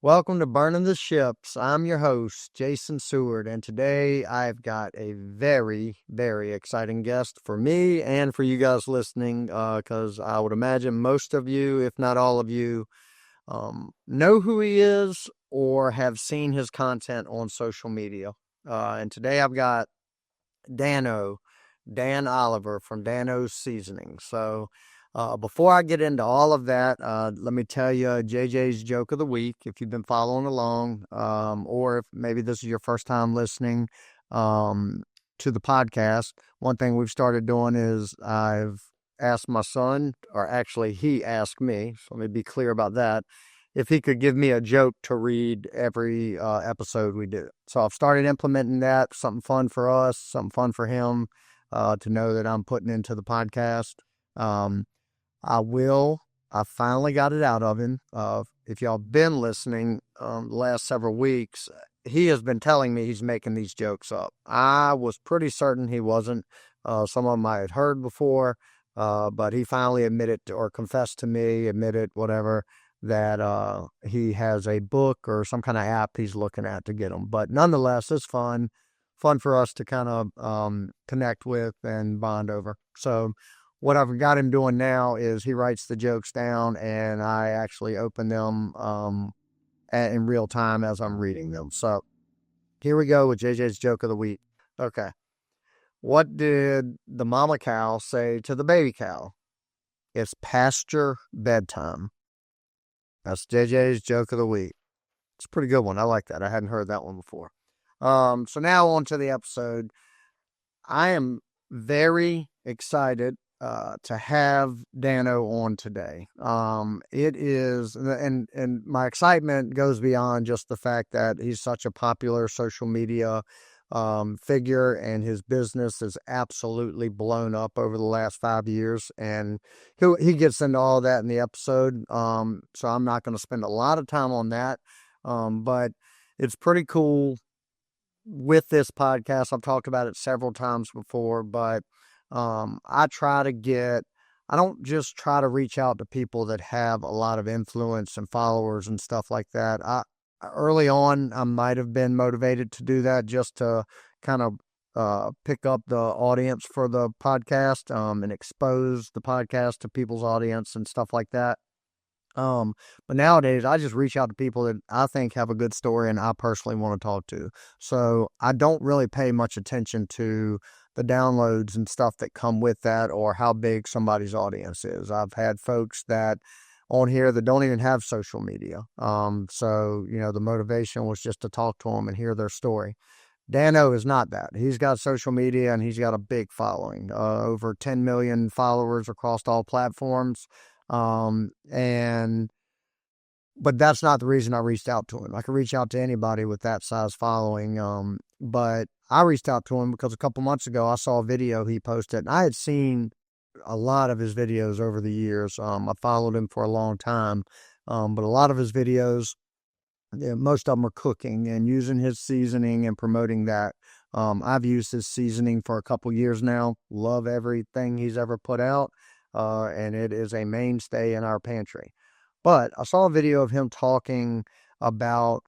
Welcome to Burning the Ships. I'm your host, Jason Seward, and today I've got a very, very exciting guest for me and for you guys listening, because I would imagine most of you, if not all of you, know who he is or have seen his content on social media. And today I've got Dan Oliver from Dano's Seasonings. So, before I get into all of that, let me tell you JJ's joke of the week. If you've been following along, or if maybe this is your first time listening to the podcast, one thing we've started doing is I've asked my son, or actually he asked me, so let me be clear about that, if he could give me a joke to read every episode we do. So I've started implementing that, something fun for us, something fun for him to know that I'm putting into the podcast. Um, I finally got it out of him. If y'all been listening the last several weeks, he has been telling me he's making these jokes up. I was pretty certain he wasn't. Some of them I had heard before, but he finally admitted or confessed to me, admitted whatever, that he has a book or some kind of app he's looking at to get them. But nonetheless, it's fun for us to kind of connect with and bond over. So what I've got him doing now is he writes the jokes down and I actually open them in real time as I'm reading them. So here we go with JJ's joke of the week. Okay. What did the mama cow say to the baby cow? It's past your bedtime. That's JJ's joke of the week. It's a pretty good one. I like that. I hadn't heard that one before. So now on to the episode. I am very excited to have Dano on today. It is, and my excitement goes beyond just the fact that he's such a popular social media figure, and his business is absolutely blown up over the last 5 years. And he gets into all that in the episode. So I'm not going to spend a lot of time on that. But it's pretty cool with this podcast. I've talked about it several times before, but I don't just try to reach out to people that have a lot of influence and followers and stuff like that. Early on, I might have been motivated to do that just to kind of pick up the audience for the podcast, and expose the podcast to people's audience and stuff like that. But nowadays I just reach out to people that I think have a good story and I personally want to talk to. So I don't really pay much attention to the downloads and stuff that come with that or how big somebody's audience is. I've had folks that on here that don't even have social media. So, the motivation was just to talk to them and hear their story. Dano is not that. He's got social media and he's got a big following, over 10 million followers across all platforms. And but that's not the reason I reached out to him. I could reach out to anybody with that size following. But I reached out to him because a couple months ago I saw a video he posted, and I had seen a lot of his videos over the years. I followed him for a long time. But a lot of his videos, most of them are cooking and using his seasoning and promoting that. I've used his seasoning for a couple years now. Love everything he's ever put out. And it is a mainstay in our pantry. But I saw a video of him talking about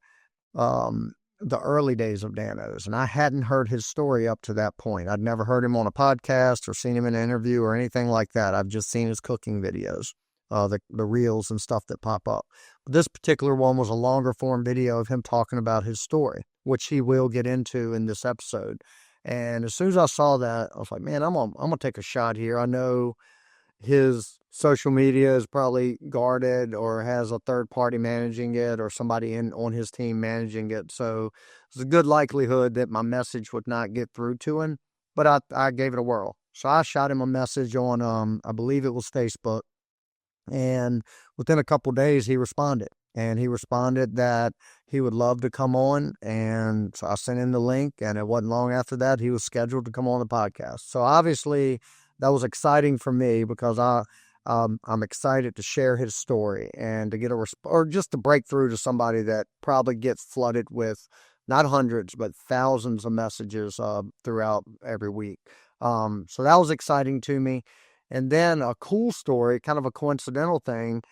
the early days of Dano's, and I hadn't heard his story up to that point. I'd never heard him on a podcast or seen him in an interview or anything like that. I've just seen his cooking videos, the reels and stuff that pop up. But this particular one was a longer form video of him talking about his story, which he will get into in this episode. And as soon as I saw that, I was like, man, I'm gonna take a shot here. I know his social media is probably guarded or has a third party managing it or somebody on his team managing it. So there's a good likelihood that my message would not get through to him, but I gave it a whirl. So I shot him a message on, I believe it was Facebook, and within a couple days he responded. And he responded that he would love to come on. And so I sent him the link, and it wasn't long after that he was scheduled to come on the podcast. So obviously that was exciting for me because I'm excited to share his story and to get or just to break through to somebody that probably gets flooded with not hundreds, but thousands of messages throughout every week. So that was exciting to me. And then a cool story, kind of a coincidental thing.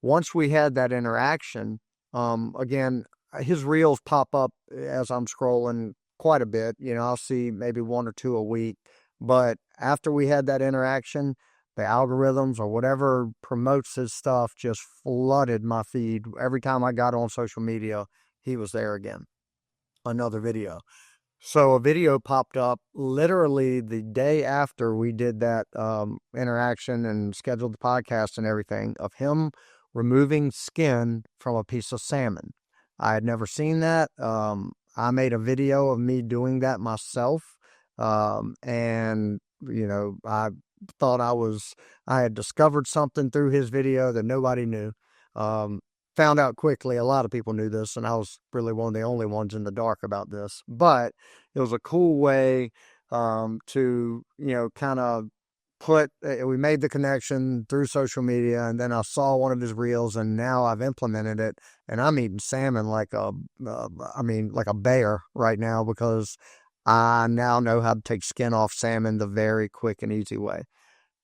Once we had that interaction, Again, his reels pop up as I'm scrolling quite a bit. I'll see maybe one or two a week. But after we had that interaction, the algorithms or whatever promotes his stuff just flooded my feed. Every time I got on social media, he was there again. Another video. So a video popped up literally the day after we did that interaction and scheduled the podcast and everything, of him removing skin from a piece of salmon. I had never seen that. I made a video of me doing that myself. And I thought I had discovered something through his video that nobody knew. Found out quickly, a lot of people knew this, and I was really one of the only ones in the dark about this. But it was a cool way to, kind of we made the connection through social media, and then I saw one of his reels, and now I've implemented it, and I'm eating salmon like a bear right now, because I now know how to take skin off salmon the very quick and easy way.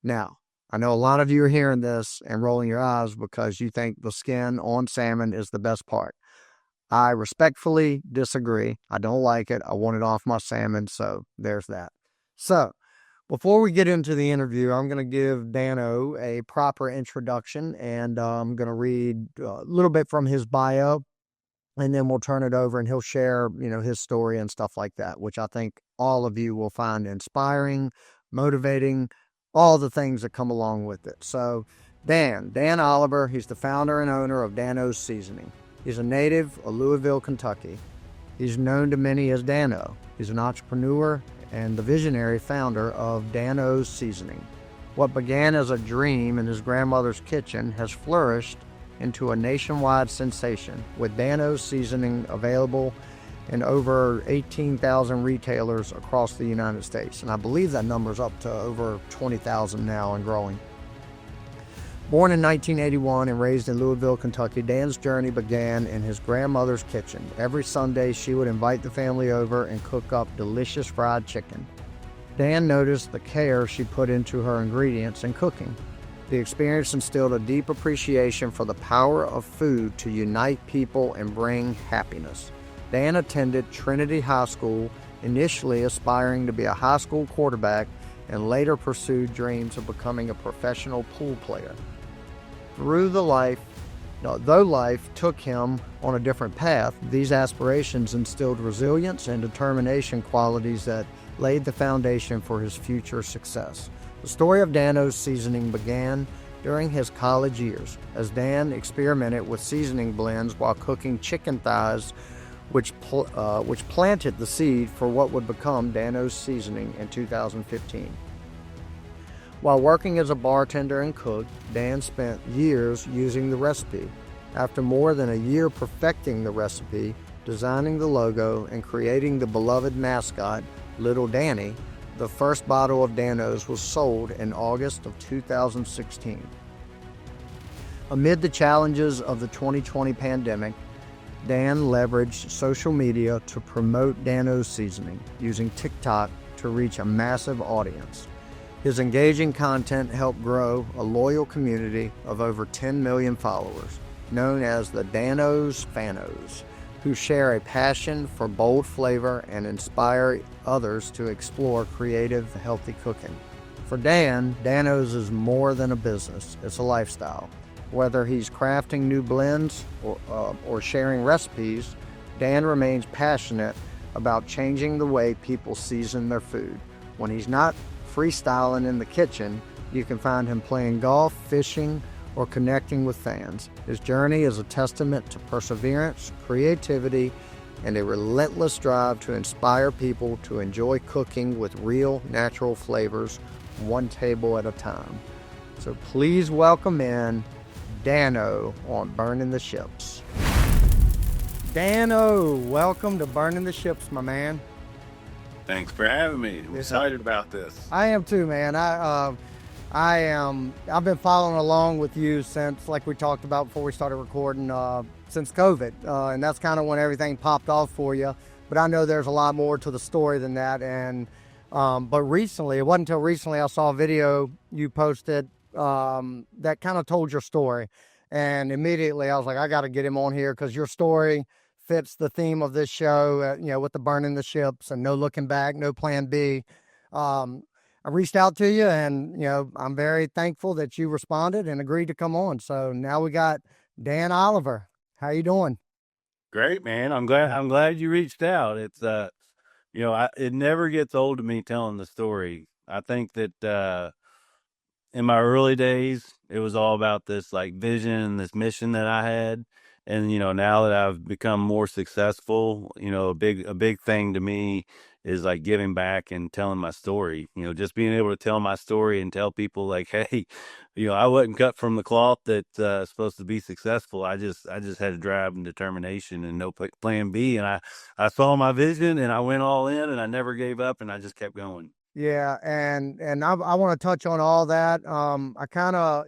Now, I know a lot of you are hearing this and rolling your eyes because you think the skin on salmon is the best part. I respectfully disagree. I don't like it. I want it off my salmon, so there's that. So, before we get into the interview, I'm going to give Dano a proper introduction, and I'm going to read a little bit from his bio, and then we'll turn it over and he'll share, his story and stuff like that, which I think all of you will find inspiring, motivating, all the things that come along with it. So Dan Oliver, he's the founder and owner of Dano's Seasoning. He's a native of Louisville, Kentucky. He's known to many as Dano. He's an entrepreneur and the visionary founder of Dano's Seasoning. What began as a dream in his grandmother's kitchen has flourished into a nationwide sensation, with Dano's Seasoning available in over 18,000 retailers across the United States. And I believe that number's up to over 20,000 now and growing. Born in 1981 and raised in Louisville, Kentucky, Dan's journey began in his grandmother's kitchen. Every Sunday, she would invite the family over and cook up delicious fried chicken. Dan noticed the care she put into her ingredients and cooking. The experience instilled a deep appreciation for the power of food to unite people and bring happiness. Dan attended Trinity High School, initially aspiring to be a high school quarterback, and later pursued dreams of becoming a professional pool player. Though life took him on a different path, these aspirations instilled resilience and determination, qualities that laid the foundation for his future success. The story of Dano's Seasoning began during his college years, as Dan experimented with seasoning blends while cooking chicken thighs, which planted the seed for what would become Dano's Seasoning in 2015. While working as a bartender and cook, Dan spent years using the recipe. After more than a year perfecting the recipe, designing the logo, and creating the beloved mascot, Little Danny, the first bottle of Dano's was sold in August of 2016. Amid the challenges of the 2020 pandemic, Dan leveraged social media to promote Dano's Seasoning, using TikTok to reach a massive audience. His engaging content helped grow a loyal community of over 10 million followers, known as the Dano's Fanos, who share a passion for bold flavor and inspire others to explore creative, healthy cooking. For Dan, Dano's is more than a business, it's a lifestyle. Whether he's crafting new blends or sharing recipes, Dan remains passionate about changing the way people season their food. When he's not freestyling in the kitchen, you can find him playing golf, fishing, or connecting with fans. His journey is a testament to perseverance, creativity, and a relentless drive to inspire people to enjoy cooking with real, natural flavors, one table at a time. So please welcome in Dano on Burning the Ships. Dano, welcome to Burning the Ships, my man. Thanks for having me. I'm excited about this. I am too, man. I've been following along with you since, like we talked about before we started recording, since COVID. And that's kind of when everything popped off for you. But I know there's a lot more to the story than that. And but recently, it wasn't until recently I saw a video you posted that kind of told your story. And immediately I was like, I got to get him on here because your story fits the theme of this show, with the burning the ships and no looking back, no plan B. Um, I reached out to you and, I'm very thankful that you responded and agreed to come on. So now we got Dan Oliver. How you doing? Great, man. I'm glad you reached out. It's it never gets old to me telling the story. I think that in my early days, it was all about this like vision and this mission that I had. And now that I've become more successful, a big thing to me is like giving back and telling my story. Just being able to tell my story and tell people like, hey, I wasn't cut from the cloth that's supposed to be successful. I just had a drive and determination and no plan B. And I saw my vision and I went all in and I never gave up and I just kept going. Yeah, and I want to touch on all that. I kind of,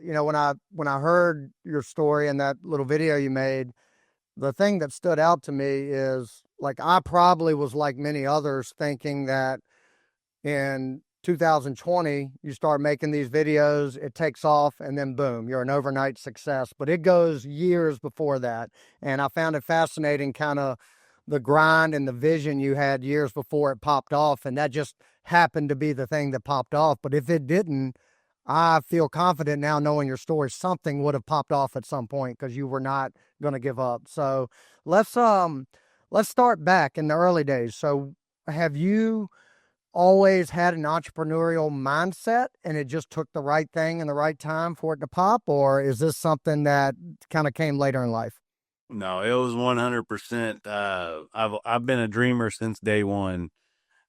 when I heard your story and that little video you made, the thing that stood out to me is like I probably was like many others thinking that in 2020 you start making these videos, it takes off, and then boom, you're an overnight success. But it goes years before that, and I found it fascinating, kind of the grind and the vision you had years before it popped off, and that just happened to be the thing that popped off. But if it didn't, I feel confident now knowing your story, something would have popped off at some point because you were not going to give up. So let's let's start back in the early days. So have you always had an entrepreneurial mindset and it just took the right thing and the right time for it to pop, or is this something that kind of came later in life? No, it was 100%. I've been a dreamer since day one.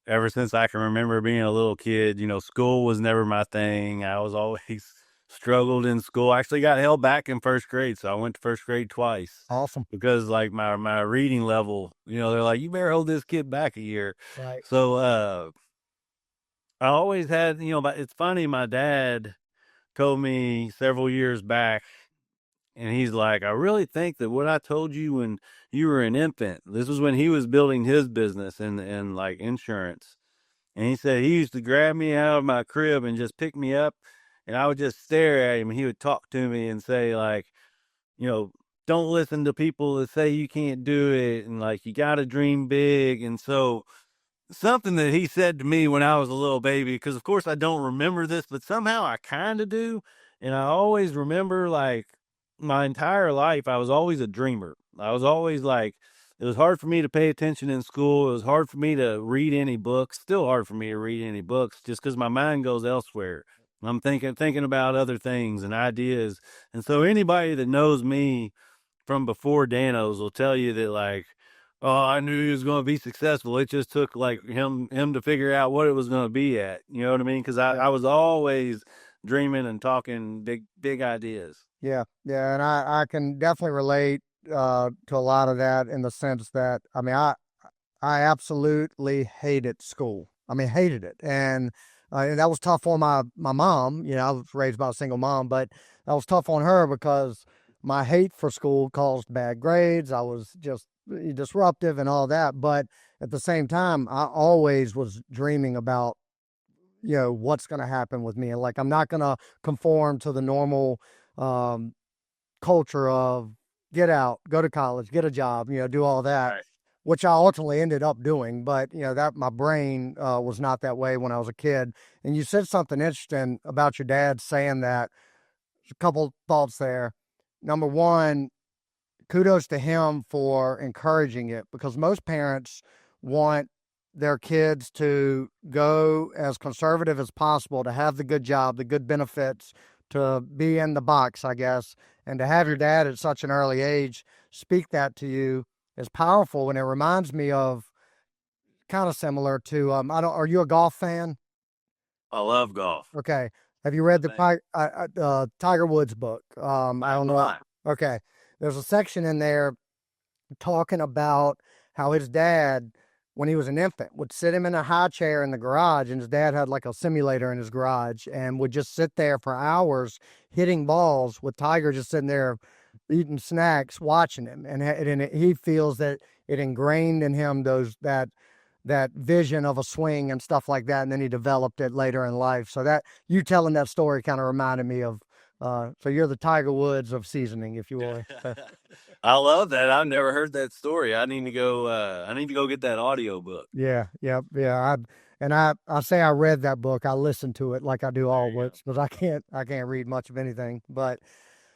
Ever since I can remember being a little kid, school was never my thing. I was always struggled in school. I actually got held back in first grade, so I went to first grade twice Awesome. because like my reading level, they're like, you better hold this kid back a year. Right. So I always had, but it's funny, my dad told me several years back, and he's like, I really think that what I told you when you were an infant, this was when he was building his business and like insurance. And he said he used to grab me out of my crib and just pick me up, and I would just stare at him. And he would talk to me and say, like, you know, don't listen to people that say you can't do it, and like you got to dream big. And so something that he said to me when I was a little baby, because of course I don't remember this, but somehow I kind of do. And I always remember like my entire life, I was always a dreamer. I was always like, it was hard for me to pay attention in school. It was hard for me to read any books, still hard for me to read any books just because my mind goes elsewhere. I'm thinking about other things and ideas. And so anybody that knows me from before Danos will tell you that like, oh, I knew he was going to be successful. It just took like him to figure out what it was going to be at. You know what I mean? Because I, Yeah. I was always dreaming and talking big ideas. Yeah. Yeah. And I can definitely relate to a lot of that in the sense that, I mean, I absolutely hated school. I mean, hated it. And that was tough on my mom. I was raised by a single mom, but that was tough on her because my hate for school caused bad grades. I was just disruptive and all that. But at the same time, I always was dreaming about, what's going to happen with me. And like, I'm not going to conform to the normal um, culture of get out, go to college, get a job, do all that, Right. which I ultimately ended up doing. But that my brain was not that way when I was a kid. And you said something interesting about your dad saying that. A couple thoughts there. Number one, kudos to him for encouraging it because most parents want their kids to go as conservative as possible, to have the good job, the good benefits, to be in the box, I guess. And to have your dad at such an early age speak that to you is powerful. And it reminds me of kind of similar to, I don't, are you a golf fan? I love golf. Okay. Have you read the Thank- Tiger Woods book? I I have don't know. not. Okay. There's a section in there talking about how his dad, when he was an infant, would sit him in a high chair in the garage, and his dad had like a simulator in his garage and would just sit there for hours hitting balls with Tiger just sitting there eating snacks, watching him. And he feels that it ingrained in him that vision of a swing and stuff like that. And then he developed it later in life. So that you telling that story kind of reminded me of So you're the Tiger Woods of seasoning, if you will. So I love that. I've never heard that story. I need to go. I need to go get that audio book. yeah, yeah, yeah. I say I read that book. I listened to it like I do There all you go. books, but I can't read much of anything. But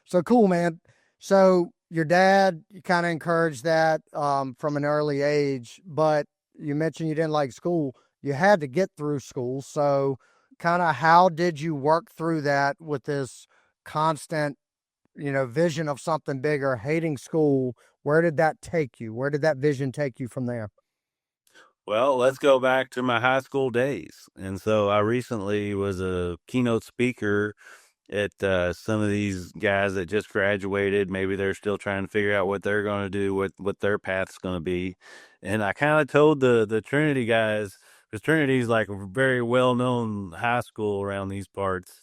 so cool, man. So your dad, you kind of encouraged that from an early age, but you mentioned you didn't like school. You had to get through school. So kind of how did you work through that with this constant, vision of something bigger, hating school? Where did that take you? Where did that vision take you from there? Well, let's go back to my high school days. And so I recently was a keynote speaker at some of these guys that just graduated. Maybe they're still trying to figure out what they're going to do, what their path's going to be. And I kind of told the Trinity guys, because Trinity's like a very well known high school around these parts,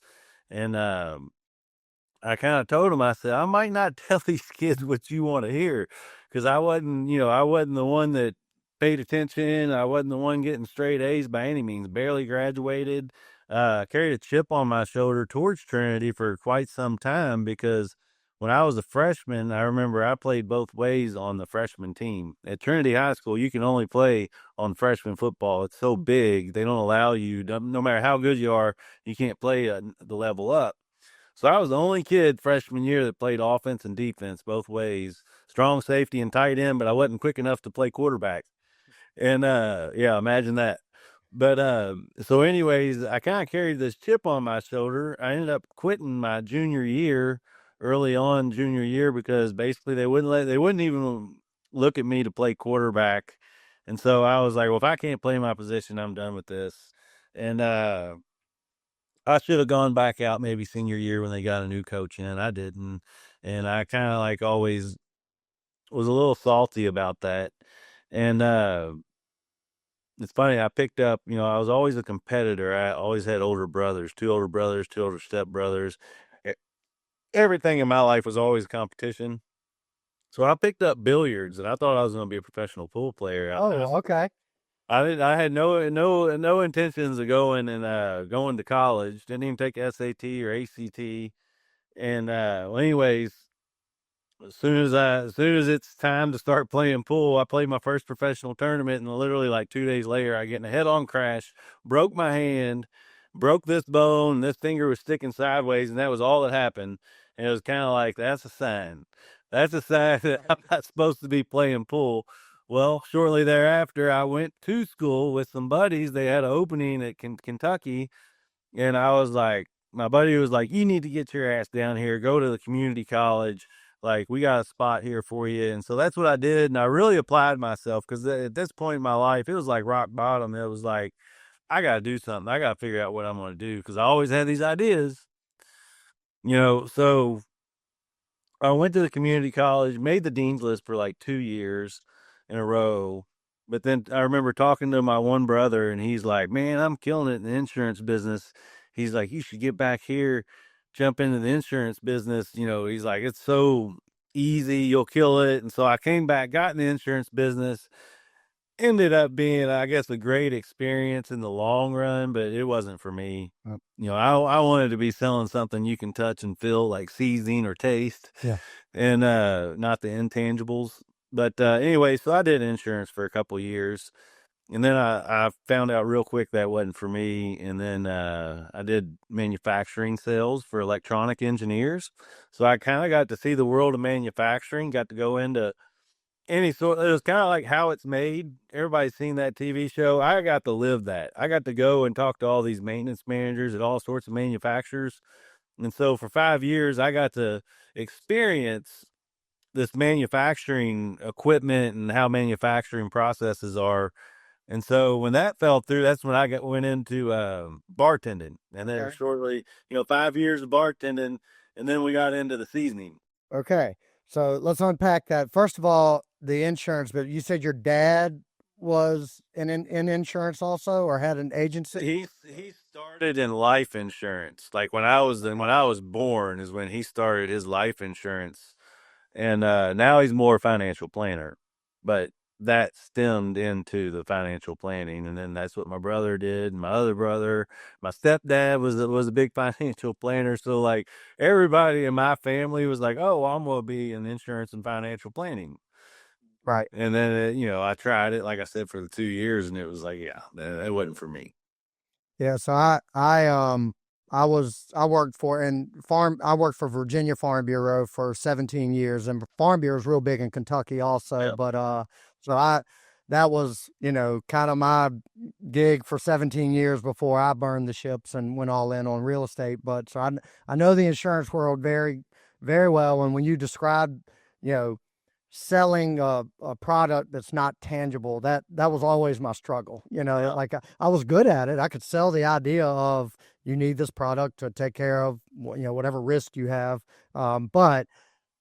and I kind of told him, I said, I might not tell these kids what you want to hear, because I wasn't the one that paid attention. I wasn't the one getting straight A's by any means. Barely graduated. Carried a chip on my shoulder towards Trinity for quite some time because when I was a freshman, I remember I played both ways on the freshman team. At Trinity High School, you can only play on freshman football. It's so big, they don't allow you, no matter how good you are, you can't play the level up. So I was the only kid freshman year that played offense and defense both ways, strong safety and tight end, but I wasn't quick enough to play quarterback. And yeah, imagine that. But so anyways, I kind of carried this chip on my shoulder. I ended up quitting my junior year, early on junior year, because basically they wouldn't even look at me to play quarterback. And so I was like, well, if I can't play my position, I'm done with this. And I should have gone back out maybe senior year when they got a new coach in. I didn't. And I kind of like always was a little salty about that. And it's funny, I picked up, I was always a competitor. I always had older brothers, two older step brothers. E- Everything in my life was always a competition. So I picked up billiards and I thought I was going to be a professional pool player. Oh, okay. I didn't. I had no intentions of going to college. Didn't even take SAT or ACT. And well, anyways, as soon as it's time to start playing pool, I played my first professional tournament, and literally like 2 days later, I get in a head-on crash, broke my hand, broke this bone, this finger was sticking sideways, and that was all that happened. And it was kind of like that's a sign. That's a sign that I'm not supposed to be playing pool. Well, shortly thereafter, I went to school with some buddies. They had an opening at Kentucky, and I was like, my buddy was like, you need to get your ass down here, go to the community college. Like, we got a spot here for you. And so that's what I did. And I really applied myself because at this point in my life, it was like rock bottom. It was like, I got to do something. I got to figure out what I'm going to do because I always had these ideas, So I went to the community college, made the dean's list for like 2 years in a row. But then I remember talking to my one brother, and he's like, man, I'm killing it in the insurance business. He's like, you should get back here, jump into the insurance business. He's like, it's so easy, you'll kill it. And so I came back, got in the insurance business, ended up being, I guess, a great experience in the long run, but it wasn't for me. Uh, I wanted to be selling something you can touch and feel, like season or taste, yeah. and not the intangibles. But anyway, so I did insurance for a couple years, and then I found out real quick that wasn't for me. And then I did manufacturing sales for electronic engineers, so I kind of got to see the world of manufacturing. Got to go into any sort. It was kind of like How It's Made. Everybody's seen that TV show. I got to live that. I got to go and talk to all these maintenance managers at all sorts of manufacturers. And so for 5 years, I got to experience this manufacturing equipment and how manufacturing processes are. And so when that fell through, that's when went into bartending. And then Okay. shortly, 5 years of bartending, and then we got into the seasoning. Okay. So let's unpack that. First of all, the insurance, but you said your dad was in insurance also or had an agency? He started in life insurance. Like when I was born is when he started his life insurance, and now he's more financial planner. But that stemmed into the financial planning, and then that's what my brother did. And my other brother, my stepdad was a big financial planner. So like everybody in my family was like, "Oh, I'm gonna be in insurance and financial planning." Right. And then I tried it, like I said, for the 2 years, and it was like, yeah, that wasn't for me. Yeah, so I worked for I worked for Virginia Farm Bureau for 17 years, and Farm Bureau is real big in Kentucky also, Yeah. but so I that was, kind of my gig for 17 years before I burned the ships and went all in on real estate. But so I know the insurance world very very well, and when you describe, you know, selling a product that's not tangible, that was always my struggle. Yeah. Like I was good at it. I could sell the idea of you need this product to take care of whatever risk you have, but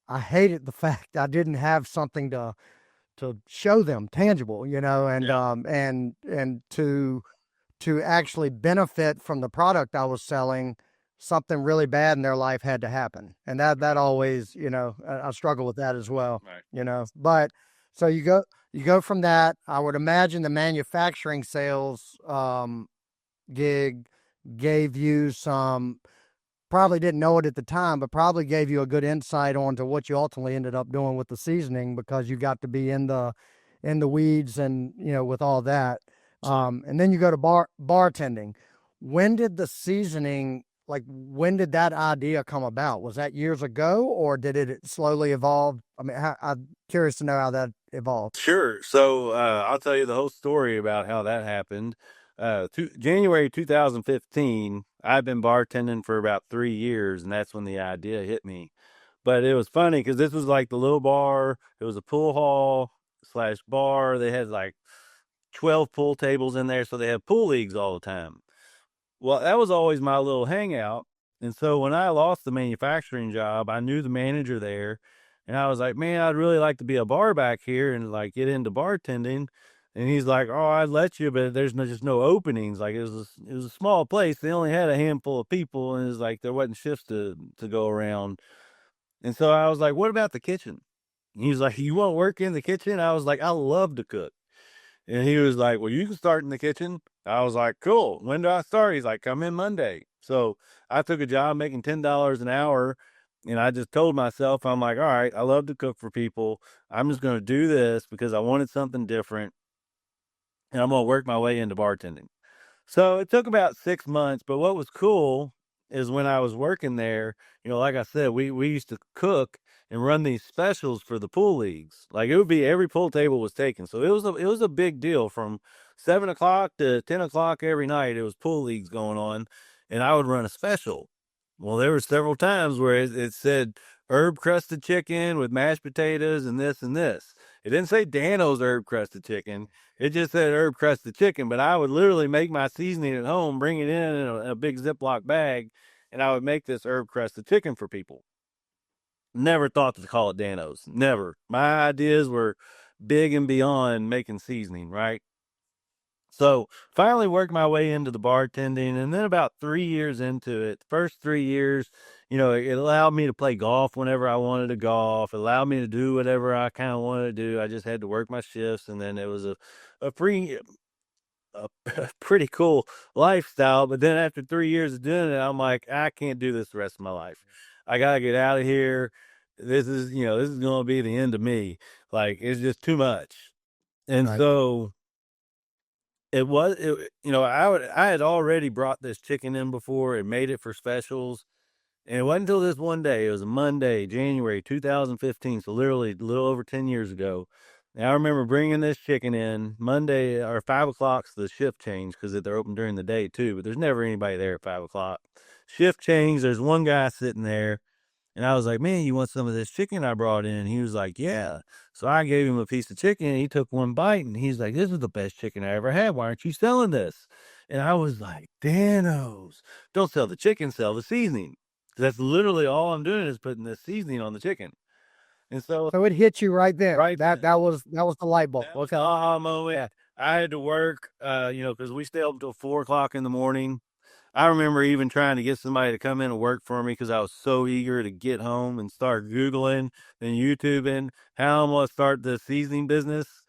I hated the fact I didn't have something to show them tangible, and Yeah. to actually benefit from the product I was selling. Something really bad in their life had to happen, and that always, I struggle with that as well. Right. But so you go from that. I would imagine the manufacturing sales gig gave you some, probably didn't know it at the time, but probably gave you a good insight onto what you ultimately ended up doing with the seasoning, because you got to be in the weeds and with all that. And then you go to bartending. When did the seasoning, like when did that idea come about? Was that years ago, or did it slowly evolve? I mean, I'm curious to know how that evolved. Sure. So I'll tell you the whole story about how that happened. January 2015, I've been bartending for about 3 years, and that's when the idea hit me. But it was funny because this was like the little bar. It was a pool hall slash bar. They had like 12 pool tables in there, so they had pool leagues all the time. Well, that was always my little hangout. And so when I lost the manufacturing job, I knew the manager there. And I was like, man, I'd really like to be a bar back here and like get into bartending. And he's like, oh, I'd let you, but there's just no openings. Like it was a small place. They only had a handful of people, and it's like there wasn't shifts to go around. And so I was like, what about the kitchen? And he was like, you want to work in the kitchen? I was like, I love to cook. And he was like, well, you can start in the kitchen. I was like, cool. When do I start? He's like, come in Monday. So I took a job making $10 an hour. And I just told myself, I'm like, all right, I love to cook for people. I'm just going to do this because I wanted something different. And I'm going to work my way into bartending. So it took about 6 months, but what was cool is when I was working there, like I said, we used to cook and run these specials for the pool leagues. Like it would be every pool table was taken. So it was a big deal from 7 o'clock to 10 o'clock every night. It was pool leagues going on, and I would run a special. Well, there were several times where it said herb crusted chicken with mashed potatoes and this and this. It didn't say Dano's herb crusted chicken. It just said herb crusted chicken, but I would literally make my seasoning at home, bring it in a big Ziploc bag, and I would make this herb crusted chicken for people. Never thought to call it Dano's. Never. My ideas were big and beyond making seasoning, right? So finally worked my way into the bartending, and then about 3 years into it, the first 3 years, it allowed me to play golf whenever I wanted to golf. It allowed me to do whatever I kind of wanted to do. I just had to work my shifts, and then it was a free a pretty cool lifestyle. But then after 3 years of doing it, I'm like, I can't do this the rest of my life. I gotta get out of here. This is gonna be the end of me. Like it's just too much. And Right. so I had already brought this chicken in before and made it for specials. And it wasn't until this one day, it was a Monday, January 2015, so literally a little over 10 years ago. And I remember bringing this chicken in Monday, or 5 o'clock's the shift change because they're open during the day too, but there's never anybody there at 5 o'clock. Shift change, there's one guy sitting there, and I was like, man, you want some of this chicken I brought in? He was like, yeah. So I gave him a piece of chicken, and he took one bite, and he's like, this is the best chicken I ever had. Why aren't you selling this? And I was like, Danos, don't sell the chicken, sell the seasoning. That's literally all I'm doing is putting this seasoning on the chicken. And so So it hit you right then. right That was the light bulb. that was the Okay. aha moment. Yeah. I had to work, because we stay up until 4 o'clock in the morning. I remember even trying to get somebody to come in and work for me because I was so eager to get home and start Googling and YouTubing how I'm going to start the seasoning business.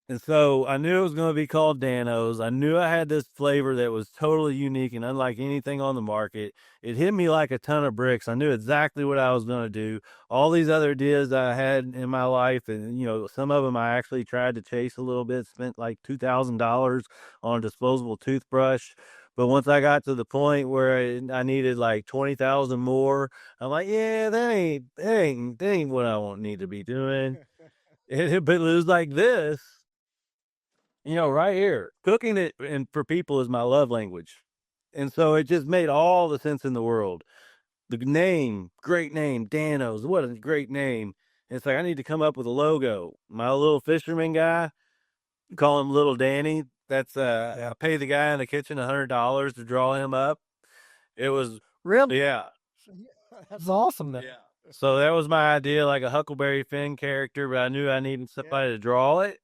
And so I knew it was going to be called Danos. I knew I had this flavor that was totally unique and unlike anything on the market. It hit me like a ton of bricks. I knew exactly what I was going to do. All these other ideas I had in my life, and some of them I actually tried to chase a little bit. Spent like $2,000 on a disposable toothbrush. But once I got to the point where I needed like 20,000 more, I'm like, yeah, that ain't what I want need to be doing. But it was like this. Right here, cooking it and for people is my love language. And so it just made all the sense in the world. The name, great name, Danos. What a great name. And it's like, I need to come up with a logo. My little fisherman guy, call him Little Danny. I pay the guy in the kitchen $100 to draw him up. It was, Really? yeah. That's awesome. Then. Yeah. So that was my idea, like a Huckleberry Finn character, but I knew I needed somebody to draw it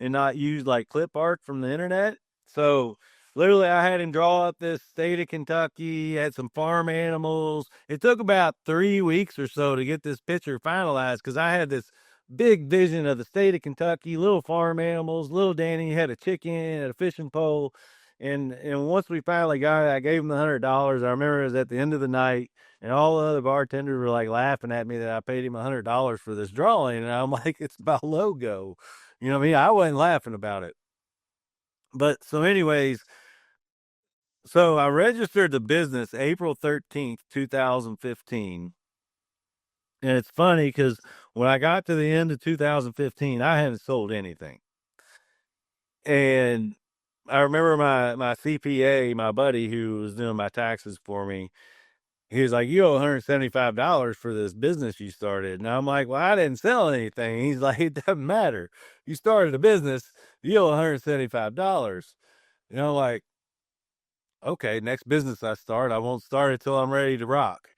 and not use like clip art from the internet. So literally I had him draw up this state of Kentucky, had some farm animals. It took about 3 weeks or so to get this picture finalized because I had this big vision of the state of Kentucky, little farm animals. Little Danny had a chicken, had a fishing pole. And once we finally got it, I gave him the $100. I remember it was at the end of the night, and all the other bartenders were like laughing at me that I paid him $100 for this drawing. And I'm like, it's my logo. You know what I mean? I wasn't laughing about it. But so, anyways, so I registered the business April 13th, 2015. And it's funny because when I got to the end of 2015, I hadn't sold anything. And I remember my CPA, my buddy who was doing my taxes for me, he was like, "You owe $175 for this business you started." And I'm like, "Well, I didn't sell anything." He's like, "It doesn't matter. You started a business, you owe $175. And I'm like, "Okay, next business I start, I won't start until I'm ready to rock."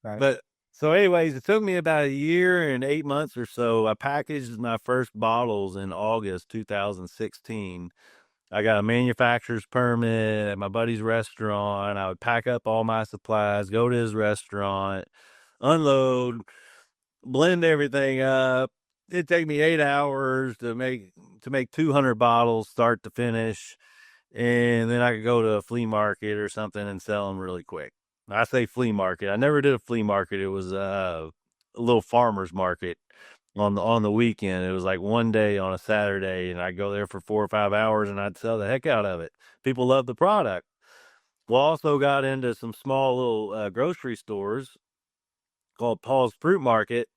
Right. But so, anyways, it took me about a year and 8 months or so. I packaged my first bottles in August 2016. I got a manufacturer's permit at my buddy's restaurant. I would pack up all my supplies, go to his restaurant, unload, blend everything up. It'd take me 8 hours to make 200 bottles, start to finish, and then I could go to a flea market or something and sell them really quick. I say flea market. I never did a flea market. It was a little farmer's market on the weekend. It was like one day on a Saturday, and I'd go there for 4 or 5 hours, and I'd sell the heck out of it. People loved the product. We also got into some small little grocery stores called Paul's Fruit Market,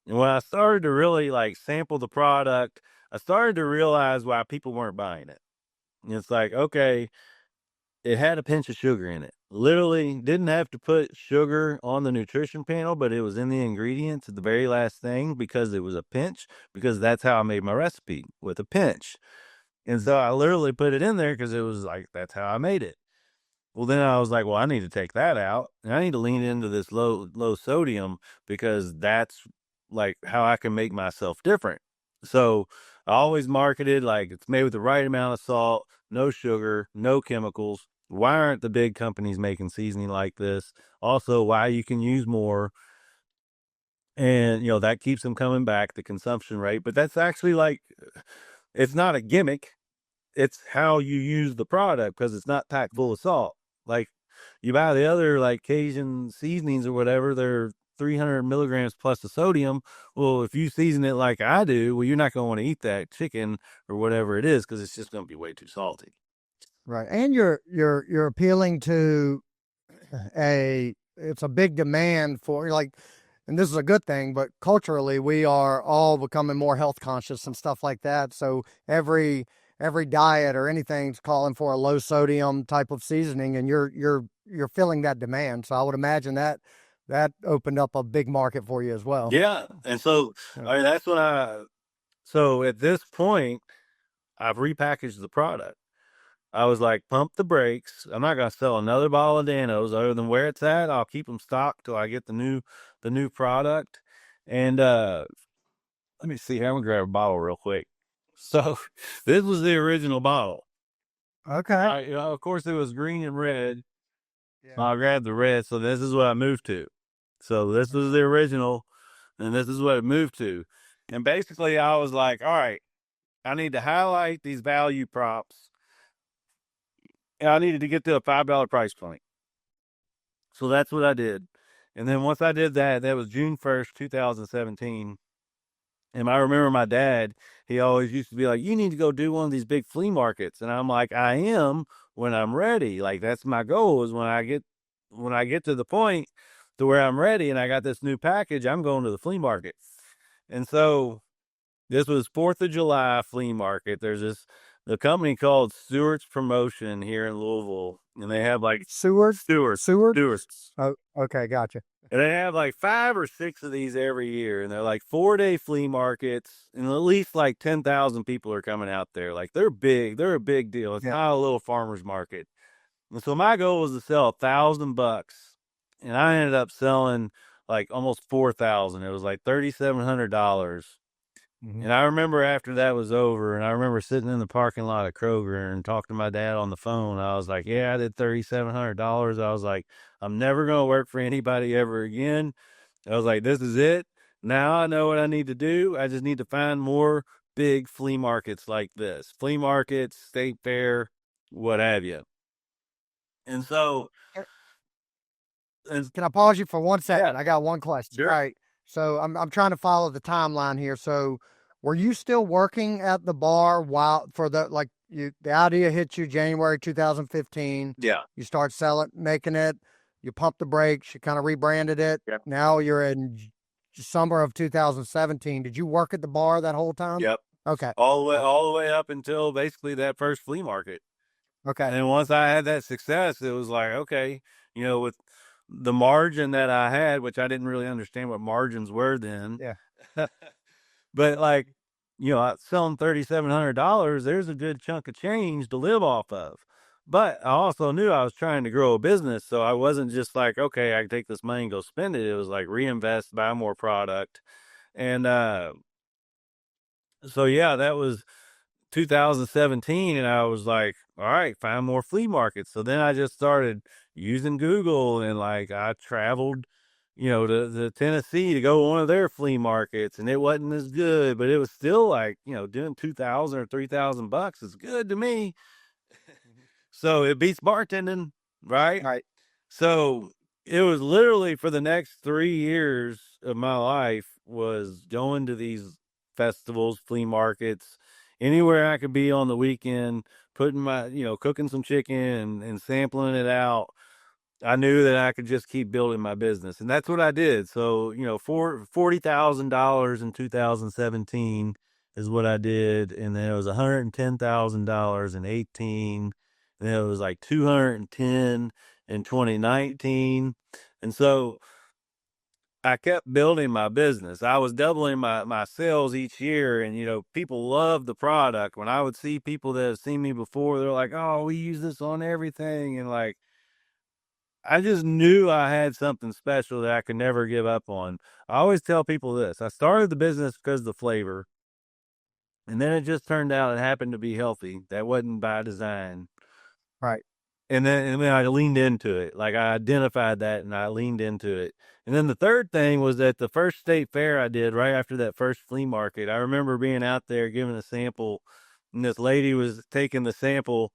and when I started to really like sample the product, I started to realize why people weren't buying it. And it's like, okay, it had a pinch of sugar in it. Literally didn't have to put sugar on the nutrition panel, but it was in the ingredients at the very last thing because it was a pinch, because that's how I made my recipe, with a pinch. And so I literally put it in there because it was like, that's how I made it. Well, then I was like, well, I need to take that out and I need to lean into this low sodium because that's like how I can make myself different. So I always marketed like it's made with the right amount of salt, no sugar, no chemicals. Why aren't the big companies making seasoning like this? Also, why you can use more. And, that keeps them coming back, the consumption rate. But that's actually like, it's not a gimmick. It's how you use the product because it's not packed full of salt. Like you buy the other like Cajun seasonings or whatever, they're 300 milligrams plus the sodium. Well, if you season it like I do, well, you're not going to want to eat that chicken or whatever it is because it's just going to be way too salty. Right. And you're appealing to it's a big demand for like, and this is a good thing, but culturally we are all becoming more health conscious and stuff like that. So every diet or anything's calling for a low sodium type of seasoning, and you're filling that demand. So I would imagine that opened up a big market for you as well. Yeah. And so, I mean, so at this point, I've repackaged the product. I was like, pump the brakes. I'm not gonna sell another bottle of Danos other than where it's at. I'll keep them stocked till I get the new product. And let me see here. I'm gonna grab a bottle real quick. So this was the original bottle. Okay. Of course, it was green and red. Yeah. I'll grab the red. So this is what I moved to. So this was the original, and this is what it moved to. And basically, I was like, all right, I need to highlight these value props. And I needed to get to a $5 price point. So that's what I did. And then once I did that, that was June 1st, 2017. And I remember my dad, he always used to be like, you need to go do one of these big flea markets. And I'm like, I am when I'm ready. Like that's my goal is when I get to the point to where I'm ready and I got this new package, I'm going to the flea market. And so this was 4th of July flea market. There's the company called Stewart's Promotion here in Louisville. And they have like Seward? Stewart's. Seward? Stewart's. Oh, okay, gotcha. And they have like 5 or 6 of these every year. And they're like 4-day flea markets. And at least like 10,000 people are coming out there. Like they're big. They're a big deal. It's not a little farmer's market. And so my goal was to sell $1,000. And I ended up selling like almost 4,000. It was like $3,700. And I remember after that was over, and I remember sitting in the parking lot of Kroger and talking to my dad on the phone. I was like, yeah, I did $3,700. I was like, I'm never going to work for anybody ever again. I was like, this is it. Now I know what I need to do. I just need to find more big flea markets like this. Flea markets, state fair, what have you. And so... Can I pause you for 1 second? Yeah. I got one question. Sure. All right. So I'm trying to follow the timeline here. So were you still working at the bar while for the idea hit you January 2015? Yeah. You start selling, making it, you pumped the brakes, you kind of rebranded it. Yep. Now you're in summer of 2017. Did you work at the bar that whole time? Yep. Okay. All the way up until basically that first flea market. Okay. And then once I had that success, it was like, okay, with the margin that I had, which I didn't really understand what margins were then. Yeah. But like, selling $3,700, there's a good chunk of change to live off of. But I also knew I was trying to grow a business. So I wasn't just like, okay, I can take this money and go spend it. It was like reinvest, buy more product. And so, yeah, that was 2017, and I was like, all right, find more flea markets. So then I just started using Google, and like I traveled, to Tennessee to go to one of their flea markets, and it wasn't as good, but it was still like, doing 2,000 or $3,000 is good to me. So it beats bartending, right? Right. So it was literally for the next 3 years of my life was going to these festivals, flea markets, anywhere I could be on the weekend, putting my, cooking some chicken and sampling it out. I knew that I could just keep building my business. And that's what I did. So, $40,000 in 2017 is what I did. And then it was $110,000 in 18. And then it was like 210 in 2019. And so I kept building my business. I was doubling my sales each year, and people love the product. When I would see people that have seen me before, they're like, "Oh, we use this on everything," and like I just knew I had something special that I could never give up on. I always tell people this: I started the business because of the flavor, and then it just turned out it happened to be healthy. That wasn't by design. Right. And then I leaned into it. Like I identified that and I leaned into it. And then the third thing was that the first state fair I did right after that first flea market, I remember being out there giving a sample, and this lady was taking the sample,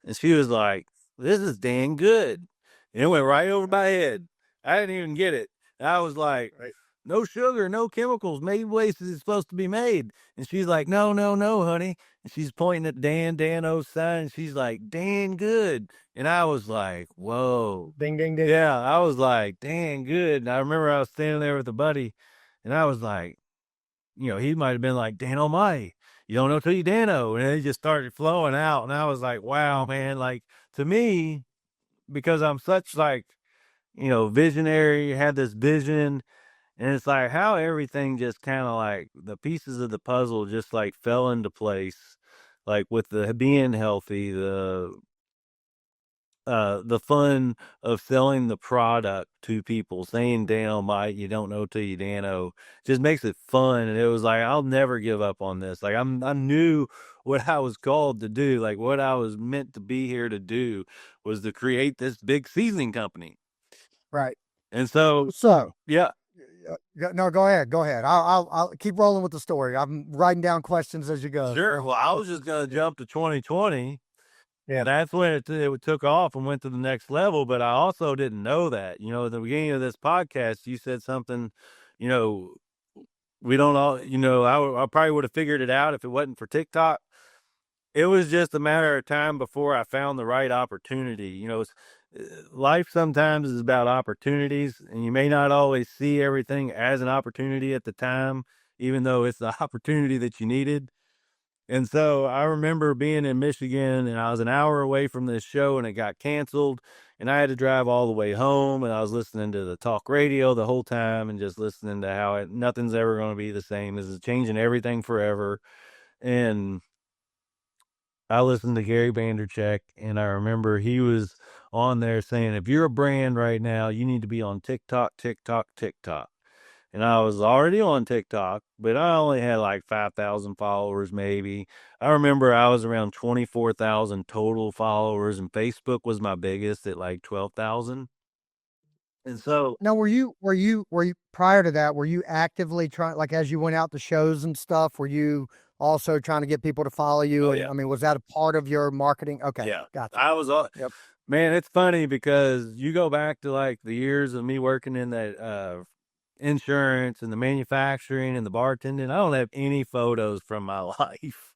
and she was like, "This is dang good." And it went right over my head. I didn't even get it. I was like, Right. no sugar, no chemicals, made waste as it's supposed to be made. And she's like, no, no, no, honey. And she's pointing at Dan O's sign, and she's like, dang good. And I was like, whoa. Ding, ding, ding. Yeah, I was like, dang good. And I remember I was standing there with a buddy, and I was like, he might have been like, Dan Almighty, you don't know till you Dano. And it just started flowing out. And I was like, wow, man, like to me, because I'm such like, visionary, had this vision. And it's like how everything just kind of like the pieces of the puzzle just like fell into place, like with the being healthy, the fun of selling the product to people, saying "Dano, Mike, you don't know till you Dano," just makes it fun. And it was like I'll never give up on this. Like I knew what I was called to do, like what I was meant to be here to do, was to create this big seasoning company. Right. And so So yeah. No, go ahead. Go ahead. I'll keep rolling with the story. I'm writing down questions as you go. Sure. Well, I was just going to jump to 2020. Yeah. That's when it took off and went to the next level. But I also didn't know that. At the beginning of this podcast, you said something, you know, we don't all, I probably would have figured it out if it wasn't for TikTok. It was just a matter of time before I found the right opportunity. Life sometimes is about opportunities, and you may not always see everything as an opportunity at the time, even though it's the opportunity that you needed. And so I remember being in Michigan, and I was an hour away from this show, and it got canceled, and I had to drive all the way home, and I was listening to the talk radio the whole time and just listening to how nothing's ever going to be the same. This is changing everything forever. And I listened to Gary Vanderchuk, and I remember he was on there saying, if you're a brand right now, you need to be on TikTok, TikTok, TikTok. And I was already on TikTok, but I only had like 5,000 followers, maybe. I remember I was around 24,000 total followers, and Facebook was my biggest at like 12,000. And so, Now, were you prior to that, were you actively trying, like as you went out to shows and stuff, were you also trying to get people to follow you? oh And yeah, I mean, was that a part of your marketing? Okay, yeah, gotcha. I was all, Yep. man, it's funny because you go back to like the years of me working in that insurance and the manufacturing and the bartending. I don't have any photos from my life.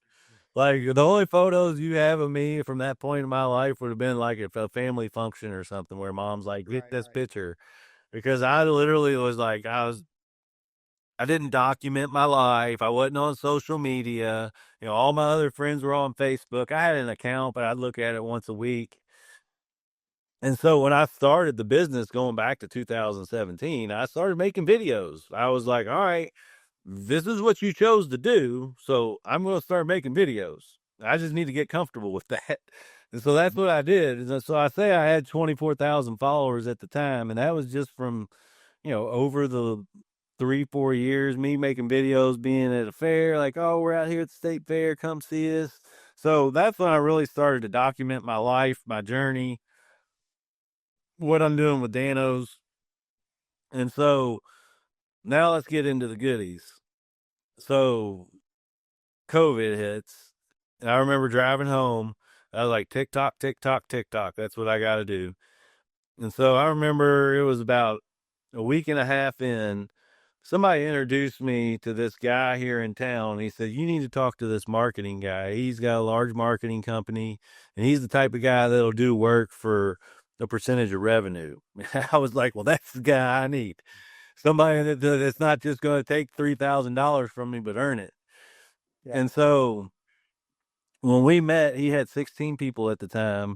Like the only photos you have of me from that point in my life would have been like if a family function or something where mom's like, get Right, this right. picture. Because I literally was like, I didn't document my life. I wasn't on social media. All my other friends were on Facebook. I had an account, but I'd look at it once a week. And so when I started the business going back to 2017, I started making videos. I was like, all right, this is what you chose to do. So I'm going to start making videos. I just need to get comfortable with that. And so that's what I did. And so I say I had 24,000 followers at the time. And that was just from, over the 3-4 years, me making videos, being at a fair, like, oh, we're out here at the state fair, come see us. So that's when I really started to document my life, my journey, what I'm doing with Danos. And so now let's get into the goodies. So COVID hits. And I remember driving home. I was like, TikTok, TikTok, TikTok. That's what I got to do. And so I remember it was about a week and a half in. Somebody introduced me to this guy here in town. He said, you need to talk to this marketing guy. He's got a large marketing company, and he's the type of guy that'll do work for a percentage of revenue. I was like, well, that's the guy I need. Somebody that's not just going to take $3,000 from me, but earn it. Yeah. And so when we met, he had 16 people at the time,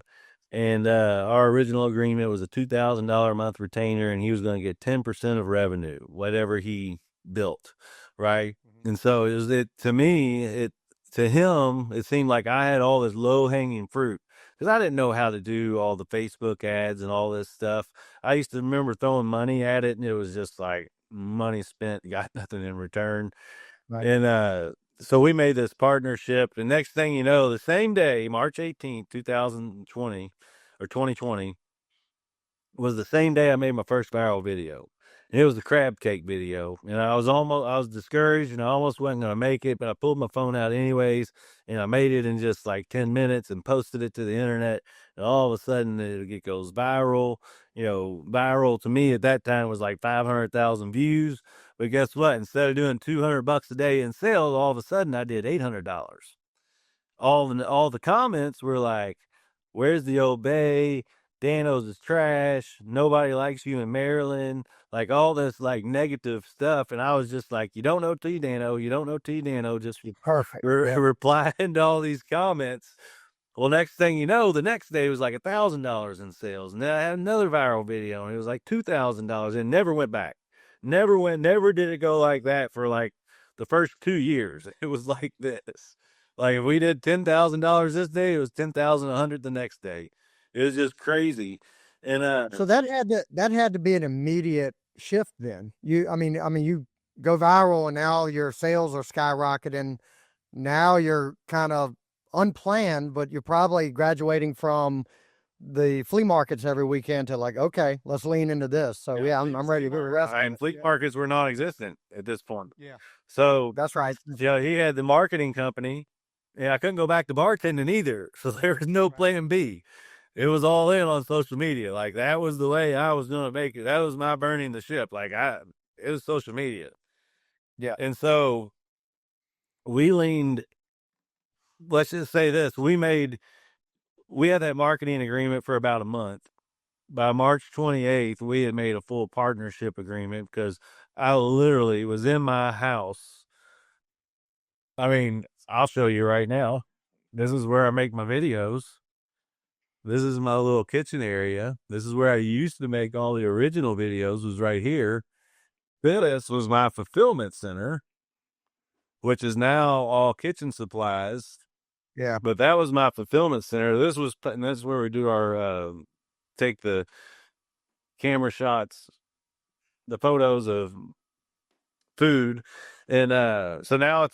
and our original agreement was a $2,000 a month retainer, and he was going to get 10% of revenue, whatever he built, right? Mhm. And so it to me, to him, it seemed like I had all this low hanging fruit because I didn't know how to do all the Facebook ads and all this stuff. I used to remember throwing money at it, and it was just like money spent, got nothing in return. Right. And so we made this partnership. The next thing you know, the same day, March 18th, 2020 or 2020, was the same day I made my first viral video. And it was the crab cake video. And I was discouraged and I almost wasn't going to make it, but I pulled my phone out anyways. And I made it in just like 10 minutes and posted it to the internet. And all of a sudden it goes viral. Viral to me at that time was like 500,000 views. But guess what? Instead of doing $200 a day in sales, all of a sudden I did $800. All the comments were like, "Where's the Old Bay? Danos is trash. Nobody likes you in Maryland." Like all this like negative stuff, and I was just like, "You don't know T Dano. You don't know T Dano." Just Perfect. Yep. replying to all these comments. Well, next thing you know, the next day was like $1,000 in sales, and then I had another viral video, and it was like $2,000, and never went back. Never did it go like that for like the first 2 years. It was like this. Like if we did $10,000 this day, it was 10,100 the next day. It was just crazy. And So that had to be an immediate shift then. I mean, you go viral and now your sales are skyrocketing. Now you're kind of unplanned, but you're probably graduating from the flea markets every weekend to like, okay, let's lean into this. So yeah, I'm ready to go. And flea markets were non-existent at this point. Yeah, So that's right. yeah, he had the marketing company, and I couldn't go back to bartending either. So there was no plan B. It was all in on social media. Like that was the way I was gonna make it. That was my burning the ship. It was social media. Yeah. And so we leaned, let's just say this, we had that marketing agreement for about a month. By March 28th, we had made a full partnership agreement because I literally was in my house. I mean, I'll show you right now. This is where I make my videos. This is my little kitchen area. This is where I used to make all the original videos, was right here. This was my fulfillment center, which is now all kitchen supplies. Yeah. But that was my fulfillment center. And this is where we do our, take the camera shots, the photos of food. And so now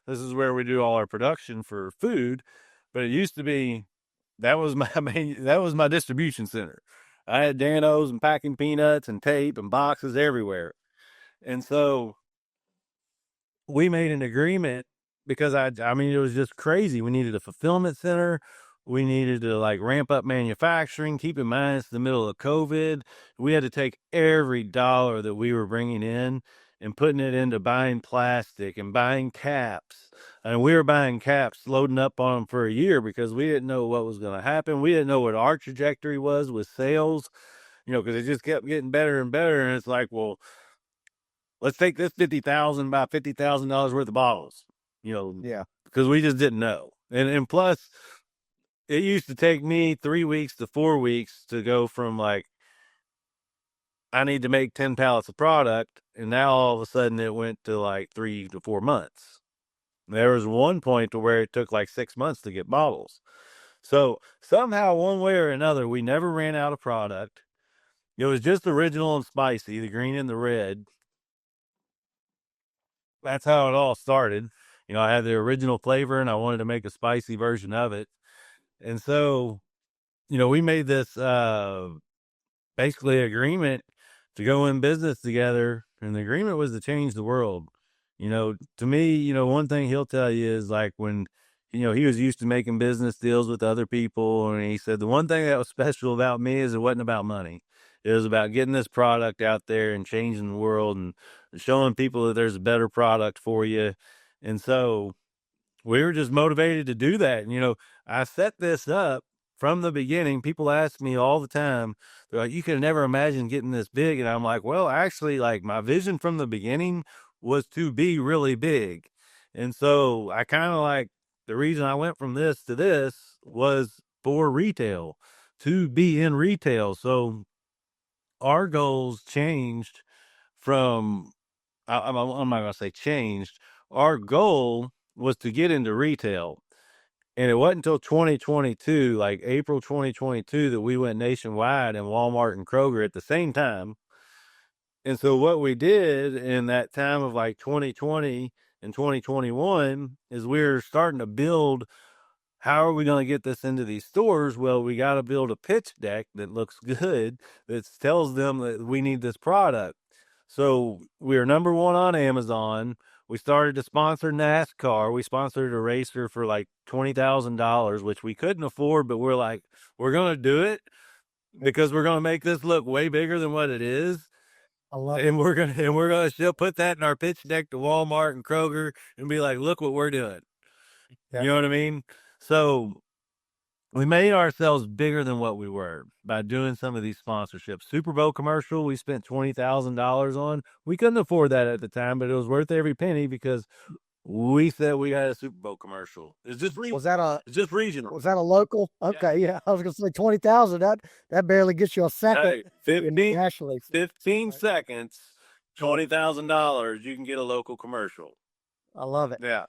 this is where we do all our production for food. But it used to be, that was that was my distribution center. I had Danos and packing peanuts and tape and boxes everywhere. And so we made an agreement because I mean, it was just crazy. We needed a fulfillment center. We needed to like ramp up manufacturing. Keep in mind, it's the middle of COVID. We had to take every dollar that we were bringing in and putting it into buying plastic and buying caps. And we were buying caps, loading up on them for a year because we didn't know what was going to happen. We didn't know what our trajectory was with sales, because it just kept getting better and better. And it's like, well, let's take this 50,000, about $50,000 worth of bottles, Yeah. because we just didn't know. And plus, it used to take me 3 weeks to 4 weeks to go from like, I need to make 10 pallets of product. And now all of a sudden it went to like 3 to 4 months. There was one point to where it took like 6 months to get bottles. So somehow, one way or another, we never ran out of product. It was just original and spicy, the green and the red. That's how it all started. I had the original flavor and I wanted to make a spicy version of it. And so, we made this basically agreement to go in business together. And the agreement was to change the world. To me, one thing he'll tell you is like when, he was used to making business deals with other people. And he said, the one thing that was special about me is it wasn't about money. It was about getting this product out there and changing the world and showing people that there's a better product for you. And so we were just motivated to do that. And, I set this up from the beginning. People ask me all the time, they're like, you could never imagine getting this big. And I'm like, well, actually, like my vision from the beginning was to be really big. And so I kind of like, the reason I went from this to this was for retail, to be in retail. So our goals changed from, I'm not going to say changed. Our goal was to get into retail. And it wasn't until 2022, like April 2022, that we went nationwide in Walmart and Kroger at the same time. And so what we did in that time of like 2020 and 2021 is we were starting to build, how are we going to get this into these stores? Well, we got to build a pitch deck that looks good, that tells them that we need this product. So we are number one on Amazon. We started to sponsor NASCAR. We sponsored a racer for like $20,000, which we couldn't afford, but we're like, we're going to do it because we're going to make this look way bigger than what it is. I love it. And we're going to still put that in our pitch deck to Walmart and Kroger and be like, look what we're doing. Yeah. You know what I mean? So we made ourselves bigger than what we were by doing some of these sponsorships. Super Bowl commercial, we spent $20,000 on. We couldn't afford that at the time, but it was worth every penny because we said we had a Super Bowl commercial. It's just Was that it's just regional. was that a local? Okay, yeah. I was gonna say 20,000. That barely gets you a second. Hey, Nationally. 15 seconds, $20,000. You can get a local commercial. I love it. Yeah.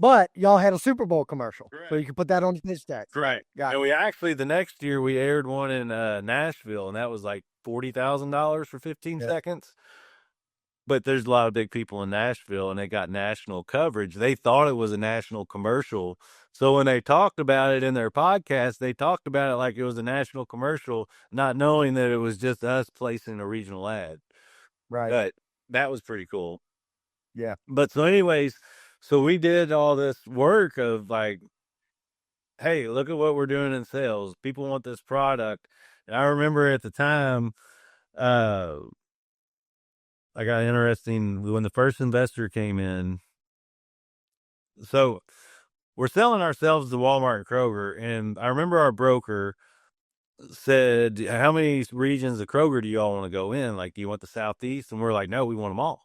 But y'all had a Super Bowl commercial, Correct. so you could put that on your pitch deck. Right. Got And it. we actually, the next year, we aired one in Nashville, and that was like $40,000 for 15 seconds. but there's a lot of big people in Nashville and they got national coverage. They thought it was a national commercial. So when they talked about it in their podcast, they talked about it like it was a national commercial, not knowing that it was just us placing a regional ad. Right. But that was pretty cool. Yeah. But so anyways, so we did all this work of like, hey, look at what we're doing in sales. People want this product. And I remember at the time, uh, I got interesting when the first investor came in. So we're selling ourselves to Walmart and Kroger. And I remember our broker said, how many regions of Kroger do y'all want to go in? Like, do you want the Southeast? And we're like, no, we want them all.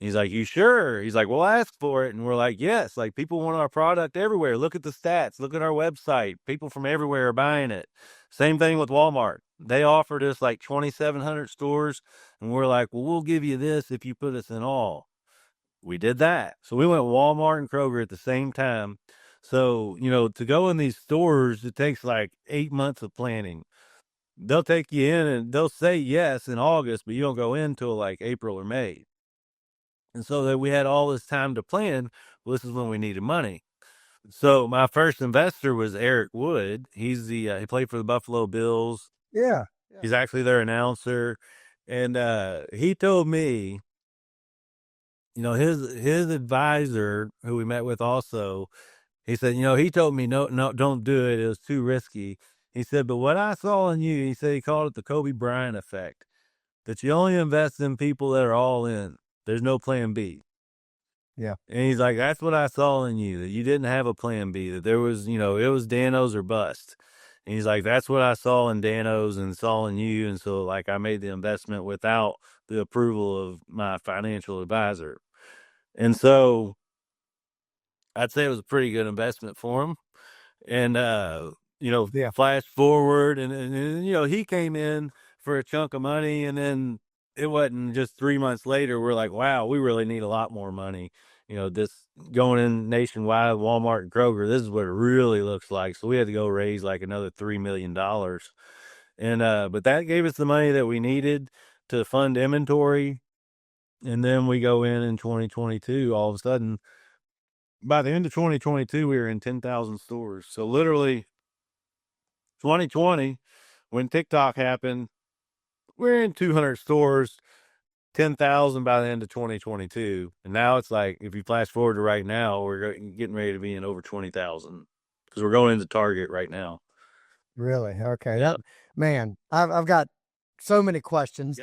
He's like, you sure? He's like, well, ask for it. And we're like, yes, like people want our product everywhere. Look at the stats. Look at our website. People from everywhere are buying it. Same thing with Walmart. They offered us like 2,700 stores. And we're like, well, we'll give you this if you put us in all. We did that. So we went Walmart and Kroger at the same time. So, to go in these stores, it takes like 8 months of planning. They'll take you in and they'll say yes in August, but you don't go in till like April or May. And so that we had all this time to plan. Well, this is when we needed money. So my first investor was Eric Wood. He's he played for the Buffalo Bills. Yeah. He's actually their announcer. And he told me, his advisor, who we met with also, he said, he told me, no, don't do it. It was too risky. He said, but what I saw in you, he said he called it the Kobe Bryant effect, that you only invest in people that are all in. There's no plan B. Yeah. And he's like, that's what I saw in you, that you didn't have a plan B, that there was, it was Dano's or bust. And he's like, that's what I saw in Dano's and saw in you. And so, like, I made the investment without the approval of my financial advisor. And so I'd say it was a pretty good investment for him. And, Yeah. flash forward and, he came in for a chunk of money. And then it wasn't just 3 months later, we're like, wow, we really need a lot more money. This going in nationwide, Walmart and Kroger, this is what it really looks like. So we had to go raise like another $3 million. And, but that gave us the money that we needed to fund inventory. And then we go in 2022, all of a sudden, by the end of 2022, we were in 10,000 stores. So literally 2020, when TikTok happened, we're in 200 stores, 10,000 by the end of 2022. And now it's like, if you flash forward to right now, we're getting ready to be in over 20,000 because we're going into Target right now. Really? Okay. That, man, I've got so many questions.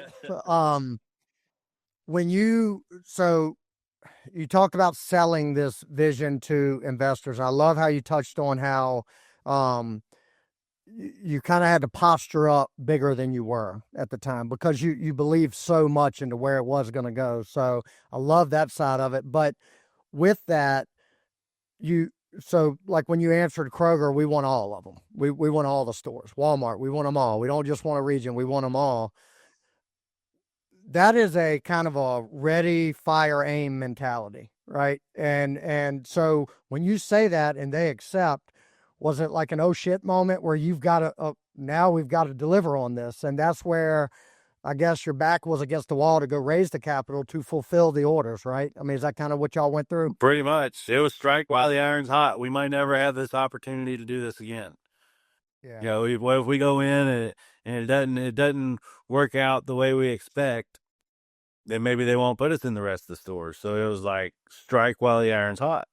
So you talked about selling this vision to investors. I love how you touched on how, you kind of had to posture up bigger than you were at the time because you believed so much into where it was going to go. So I love that side of it. But with that, so like when you answered Kroger, we want all of them. We want all the stores. Walmart, we want them all. We don't just want a region, we want them all. That is a kind of a ready, fire, aim mentality, right? And so when you say that and they accept, was it like an oh shit moment where you've got to now we've got to deliver on this? And that's where I guess your back was against the wall to go raise the capital to fulfill the orders, right? I mean, is that kind of what y'all went through? Pretty much. It was strike while the iron's hot. We might never have this opportunity to do this again. Yeah. If we go in and it doesn't work out the way we expect, then maybe they won't put us in the rest of the stores. So it was like strike while the iron's hot.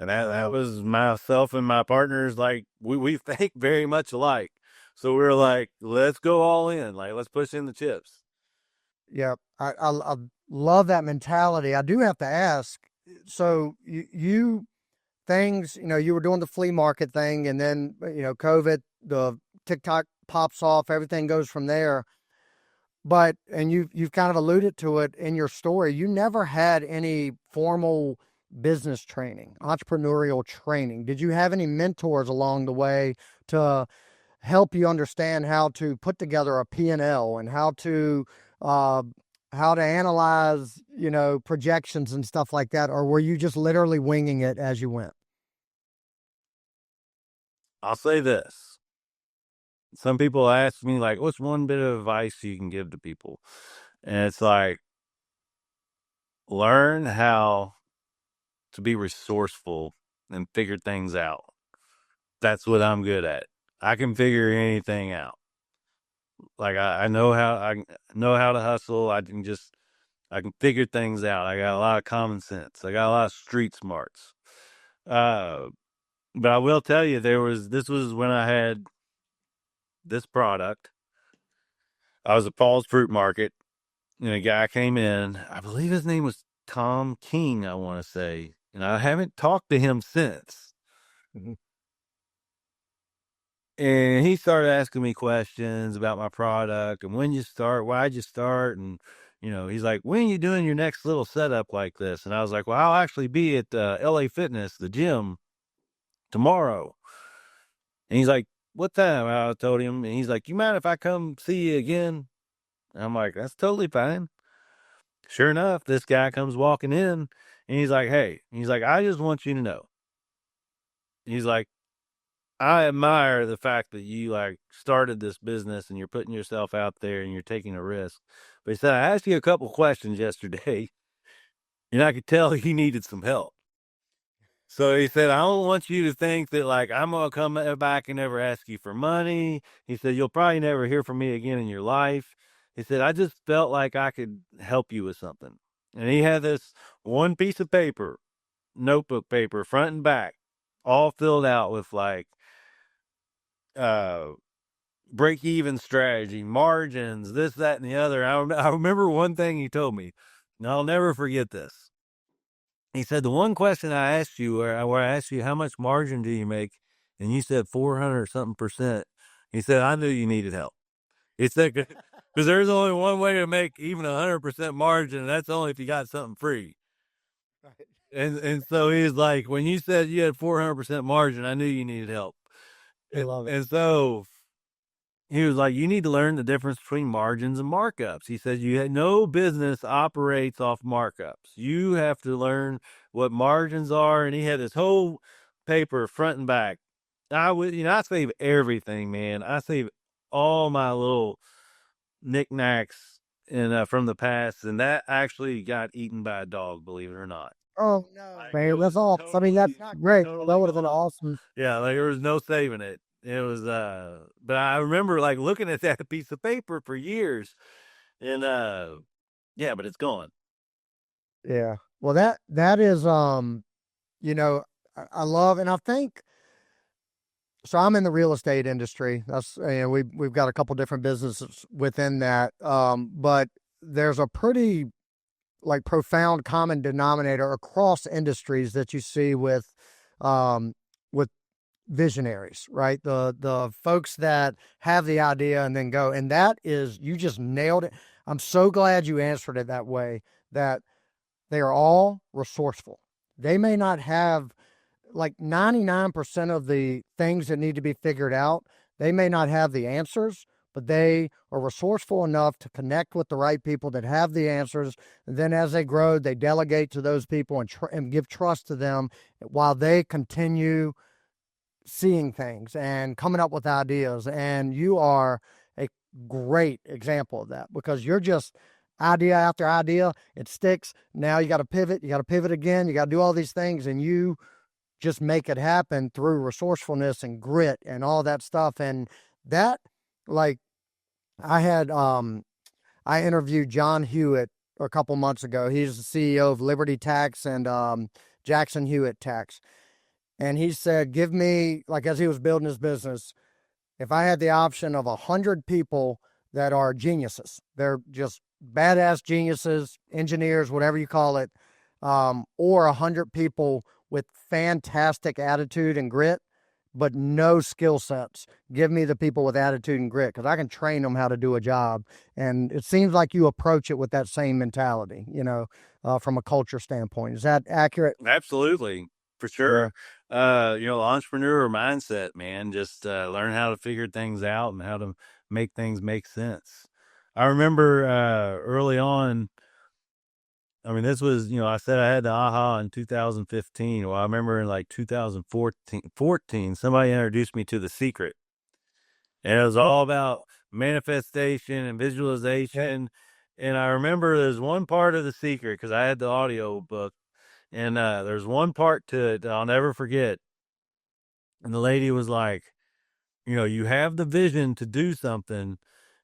And that was myself and my partners. Like we think very much alike. So we were like, let's go all in. Like, let's push in the chips. Yeah. I love that mentality. I do have to ask, so you things, you were doing the flea market thing and then, COVID, the TikTok pops off, everything goes from there. But, and you've kind of alluded to it in your story, you never had any formal business training, entrepreneurial training. Did you have any mentors along the way to help you understand how to put together a P&L and how to analyze, projections and stuff like that? Or were you just literally winging it as you went? I'll say this. Some people ask me, like, what's one bit of advice you can give to people? And it's like, learn how to be resourceful and figure things out. That's what I'm good at. I can figure anything out. Like I know how to hustle. I can figure things out. I got a lot of common sense. I got a lot of street smarts. Uh, but I will tell you, this was when I had this product. I was at Paul's Fruit Market, and a guy came in. I believe his name was Tom King, I want to say, and I haven't talked to him since. Mhm. And he started asking me questions about my product and when you start, why'd you start, and he's like, when are you doing your next little setup like this? And I was like, well, I'll actually be at LA Fitness, the gym, tomorrow. And he's like, what time? I told him, and he's like, you mind if I come see you again? And I'm like, that's totally fine. Sure enough, this guy comes walking in, and he's like, hey, he's like, I just want you to know. He's like, I admire the fact that you like started this business and you're putting yourself out there and you're taking a risk. But he said, I asked you a couple questions yesterday and I could tell you needed some help. So he said, I don't want you to think that like I'm going to come back and never ask you for money. He said, you'll probably never hear from me again in your life. He said, I just felt like I could help you with something. And he had this one piece of paper, notebook paper, front and back, all filled out with like, uh, break even strategy, margins, this, that, and the other. I remember one thing he told me, and I'll never forget this. He said, the one question I asked you, where I asked you, how much margin do you make? And you said 400 or something percent. He said, I knew you needed help. He said, because there's only one way to make even 100% margin, and that's only if you got something free. Right. And so he's like, when you said you had 400% margin, I knew you needed help. I love it. And so he was like, you need to learn the difference between margins and markups. He said, no business operates off markups. You have to learn what margins are. And he had this whole paper front and back. I save everything, man. I save all my little knickknacks and from the past. And that actually got eaten by a dog, believe it or not. Oh no, Like, it man, was that's awesome. I mean, that's not great. That totally would have been gone. awesome. Yeah, like there was no saving it. It was but I remember like looking at that piece of paper for years and yeah, but it's gone. Yeah. Well, that is you know, I love, and I think so. I'm in the real estate industry. That's we've got a couple different businesses within that. But there's a pretty like profound common denominator across industries that you see um with visionaries, right? The folks that have the idea and then go, and that is, you just nailed it. I'm so glad you answered it that way, that they are all resourceful. They may not have like 99% of the things that need to be figured out. They may not have the answers, but they are resourceful enough to connect with the right people that have the answers. And then as they grow, they delegate to those people and give trust to them while they continue seeing things and coming up with ideas. And you are a great example of that, because you're just idea after idea. It sticks. Now you got to pivot. You got to pivot again. You got to do all these things, and you just make it happen through resourcefulness and grit and all that stuff. And that, like, I interviewed John Hewitt a couple months ago. He's the CEO of Liberty Tax and Jackson Hewitt Tax. And he said, give me, like, as he was building his business, if I had the option of 100 people that are geniuses, they're just badass geniuses, engineers, whatever you call it, or 100 people with fantastic attitude and grit, but no skill sets. Give me the people with attitude and grit, because I can train them how to do a job. And it seems like you approach it with that same mentality, from a culture standpoint. Is that accurate? Absolutely, for sure. Entrepreneur mindset, man. Just learn how to figure things out and how to make things make sense. I remember early on, I mean, this was, I said I had the aha in 2015. Well, I remember in like 2014, somebody introduced me to The Secret. And it was all about manifestation and visualization. And I remember there's one part of The Secret because I had the audio book, and there's one part to it that I'll never forget. And the lady was like, you have the vision to do something,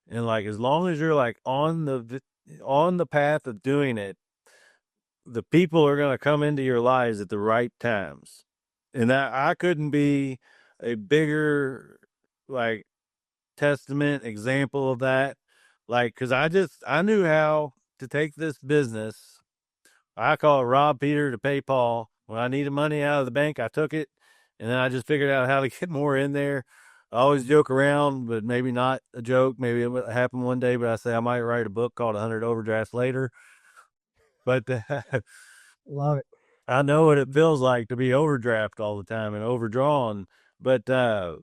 and like as long as you're like on the path of doing it, the people are going to come into your lives at the right times. And that I couldn't be a bigger like testament example of that. Like, cause I knew how to take this business. I call it rob Peter to pay Paul. When I needed money out of the bank, I took it, and then I just figured out how to get more in there. I always joke around, but maybe not a joke. Maybe it would happen one day, but I say I might write a book called 100 Overdrafts Later. But Love it. I know what it feels like to be overdraft all the time and overdrawn, but the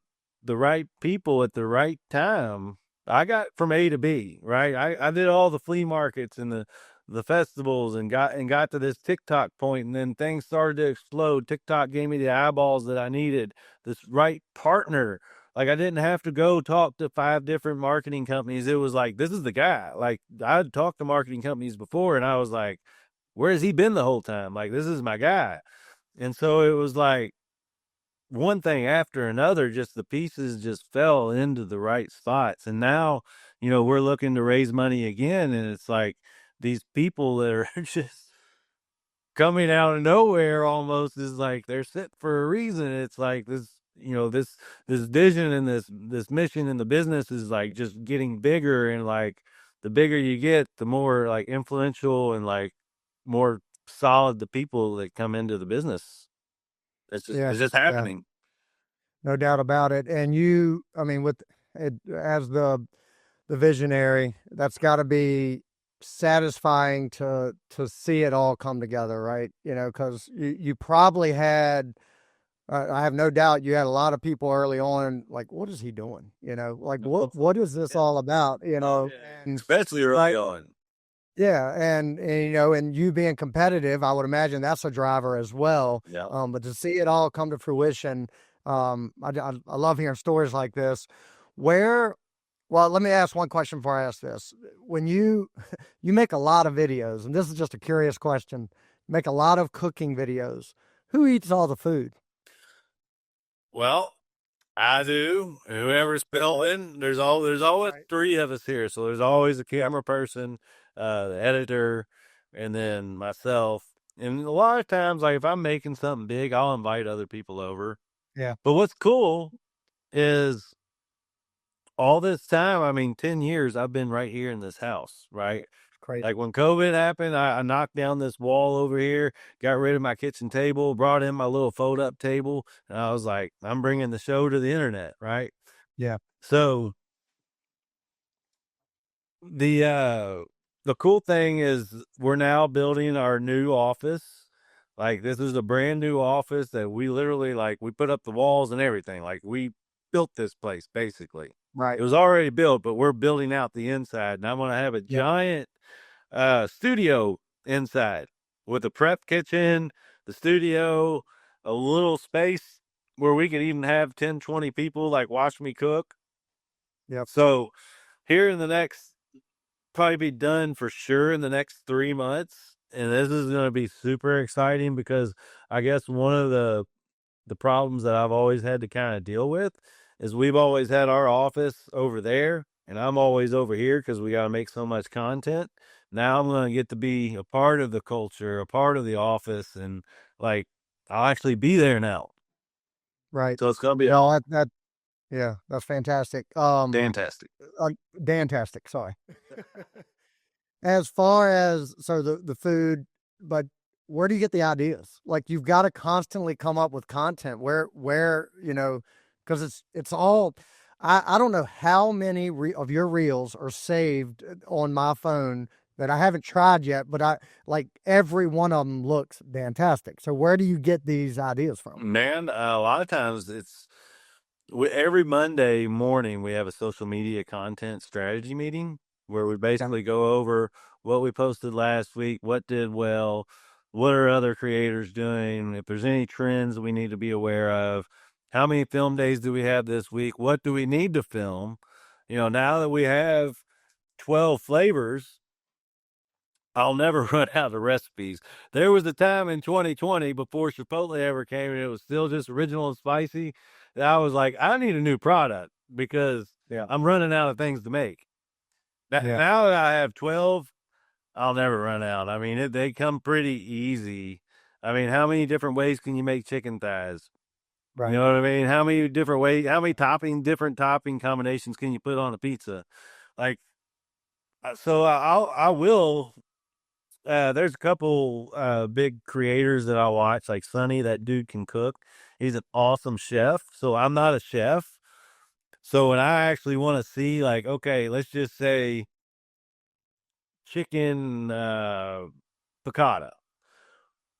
right people at the right time. I got from A to B, right? I did all the flea markets and the festivals and got to this TikTok point, and then things started to explode. TikTok gave me the eyeballs that I needed, this right partner. Like I didn't have to go talk to 5 different marketing companies. It was like, this is the guy. Like I'd talked to marketing companies before, and I was like, where has he been the whole time? Like, this is my guy. And so it was like one thing after another, just the pieces just fell into the right spots. And now, we're looking to raise money again. And it's like these people that are just coming out of nowhere almost is like they're sent for a reason. It's like this vision and this mission in the business is like just getting bigger, and like the bigger you get, the more like influential and like more solid the people that come into the business. Yeah, It's just yeah, happening. no doubt about it. And you, I mean, with it as the visionary, that's got to be satisfying to see it all come together, right? Because you probably had. I have no doubt you had a lot of people early on like, what is he doing? Like what is this all about? And Especially early on. yeah, and you being competitive, I would imagine that's a driver as well. Yeah. But to see it all come to fruition, I love hearing stories like this. Where, well, let me ask one question before I ask this. When you make a lot of videos, and this is just a curious question, make a lot of cooking videos. Who eats all the food? Well, I do. Whoever's filming, there's always Right. 3 of us here, so there's always a camera person, the editor, and then myself. And a lot of times, like if I'm making something big, I'll invite other people over. Yeah. But what's cool is all this time, I mean, 10 years, I've been right here in this house, right? Crazy. Like when COVID happened, I knocked down this wall over here, got rid of my kitchen table, brought in my little fold up table, and I was like, I'm bringing the show to the internet, right? Yeah. So the cool thing is we're now building our new office. Like this is a brand new office that we literally like we put up the walls and everything. Like we built this place basically. Right. It was already built, but we're building out the inside. And I'm gonna have a Yep. giant studio inside with a prep kitchen, the studio, a little space where we could even have 10, 20 people like watch me cook. Yep. So here in the next probably be done for sure in the next 3 months. And this is going to be super exciting because I guess one of the problems that I've always had to kind of deal with is we've always had our office over there and I'm always over here because we got to make so much content. Now I'm going to get to be a part of the culture, a part of the office, and like I'll actually be there now. Right. So it's going to be No, yeah, that's fantastic. fantastic. Fantastic. Sorry. As far as so the food, but where do you get the ideas? Like you've got to constantly come up with content. Where because it's all. I don't know how many of your reels are saved on my phone that I haven't tried yet, but I like every one of them looks fantastic. So where do you get these ideas from? Man, a lot of times every Monday morning we have a social media content strategy meeting where we Yeah. basically go over what we posted last week, what did well, what are other creators doing, if there's any trends we need to be aware of, how many film days do we have this week, what do we need to film? Now that we have 12 flavors, I'll never run out of recipes. There was a time in 2020 before Chipotle ever came and it was still just original and spicy that I was like, I need a new product because Yeah. I'm running out of things to make. Yeah. Now that I have 12, I'll never run out. I mean, they come pretty easy. I mean, how many different ways can you make chicken thighs? You Right. know what I mean? How many different ways, how many different topping combinations can you put on a pizza? Like, so I will. There's a couple big creators that I watch, like Sonny. That dude can cook. He's an awesome chef. So I'm not a chef. So when I actually want to see, like, okay, let's just say chicken piccata.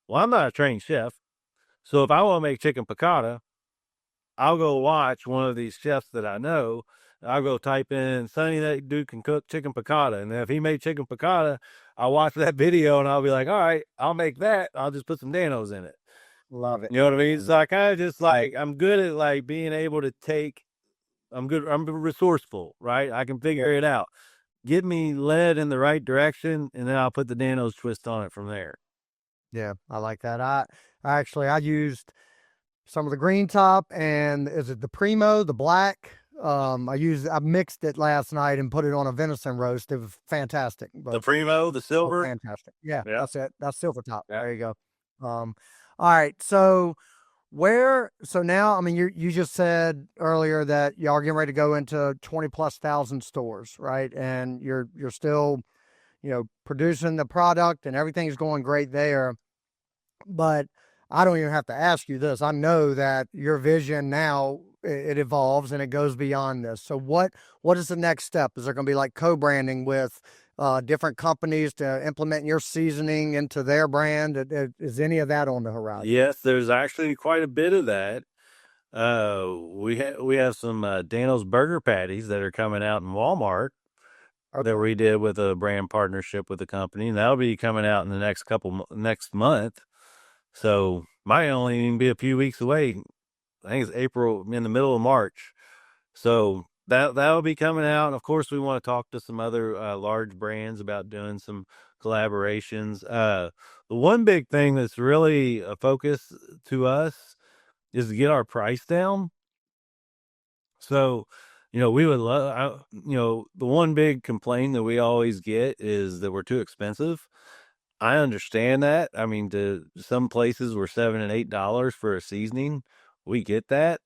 Well, I'm not a trained chef. So if I want to make chicken piccata, I'll go watch one of these chefs that I know. I'll go type in Sonny, that dude can cook chicken piccata. And if he made chicken piccata, I'll watch that video and I'll be like, all right, I'll make that. I'll just put some Danos in it. Love it. You know what I mean? So I kind of just like, I'm good at like being able to I'm resourceful, right? I can figure it out. Get me led in the right direction and then I'll put the Danos twist on it from there. Yeah, I like that. I used some of the green top and is it the Primo, the black? I mixed it last night and put it on a venison roast. It was fantastic. The But Primo, the silver. fantastic. Yeah, Yeah. that's it. That's silver top. Yeah. There you go. All right. So now, I mean, you just said earlier that y'all are getting ready to go into 20 plus thousand stores, right? And you're still, producing the product and everything's going great there. But I don't even have to ask you this. I know that your vision now it evolves and it goes beyond this. So what is the next step? Is there going to be like co-branding with different companies to implement your seasoning into their brand? Is any of that on the horizon? Yes, there's actually quite a bit of that. We have some Dano's burger patties that are coming out in Walmart that we did with a brand partnership with the company, and that'll be coming out in the next month. So might only even be a few weeks away. I think it's April, in the middle of March. So that'll be coming out. And of course, we want to talk to some other large brands about doing some collaborations. The one big thing that's really a focus to us is to get our price down. So, we would love, the one big complaint that we always get is that we're too expensive. I understand that. I mean, to some places we're $7 and $8 for a seasoning. We get that,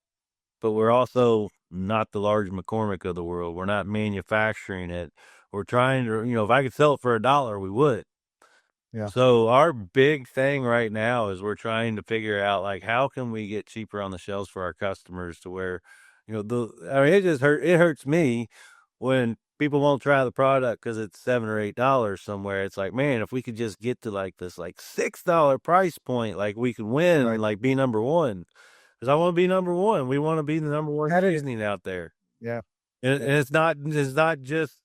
but we're also not the large McCormick of the world. We're not manufacturing it. We're trying to, if I could sell it for $1, we would. Yeah. So our big thing right now is we're trying to figure out like how can we get cheaper on the shelves for our customers to where, it hurts me when people won't try the product because it's $7 or $8 somewhere. It's like, man, if we could just get to like this like $6 price point, like we could win and like be number one. Because I want to be number one. We want to be the number one seasoning out there. Yeah. And it's not just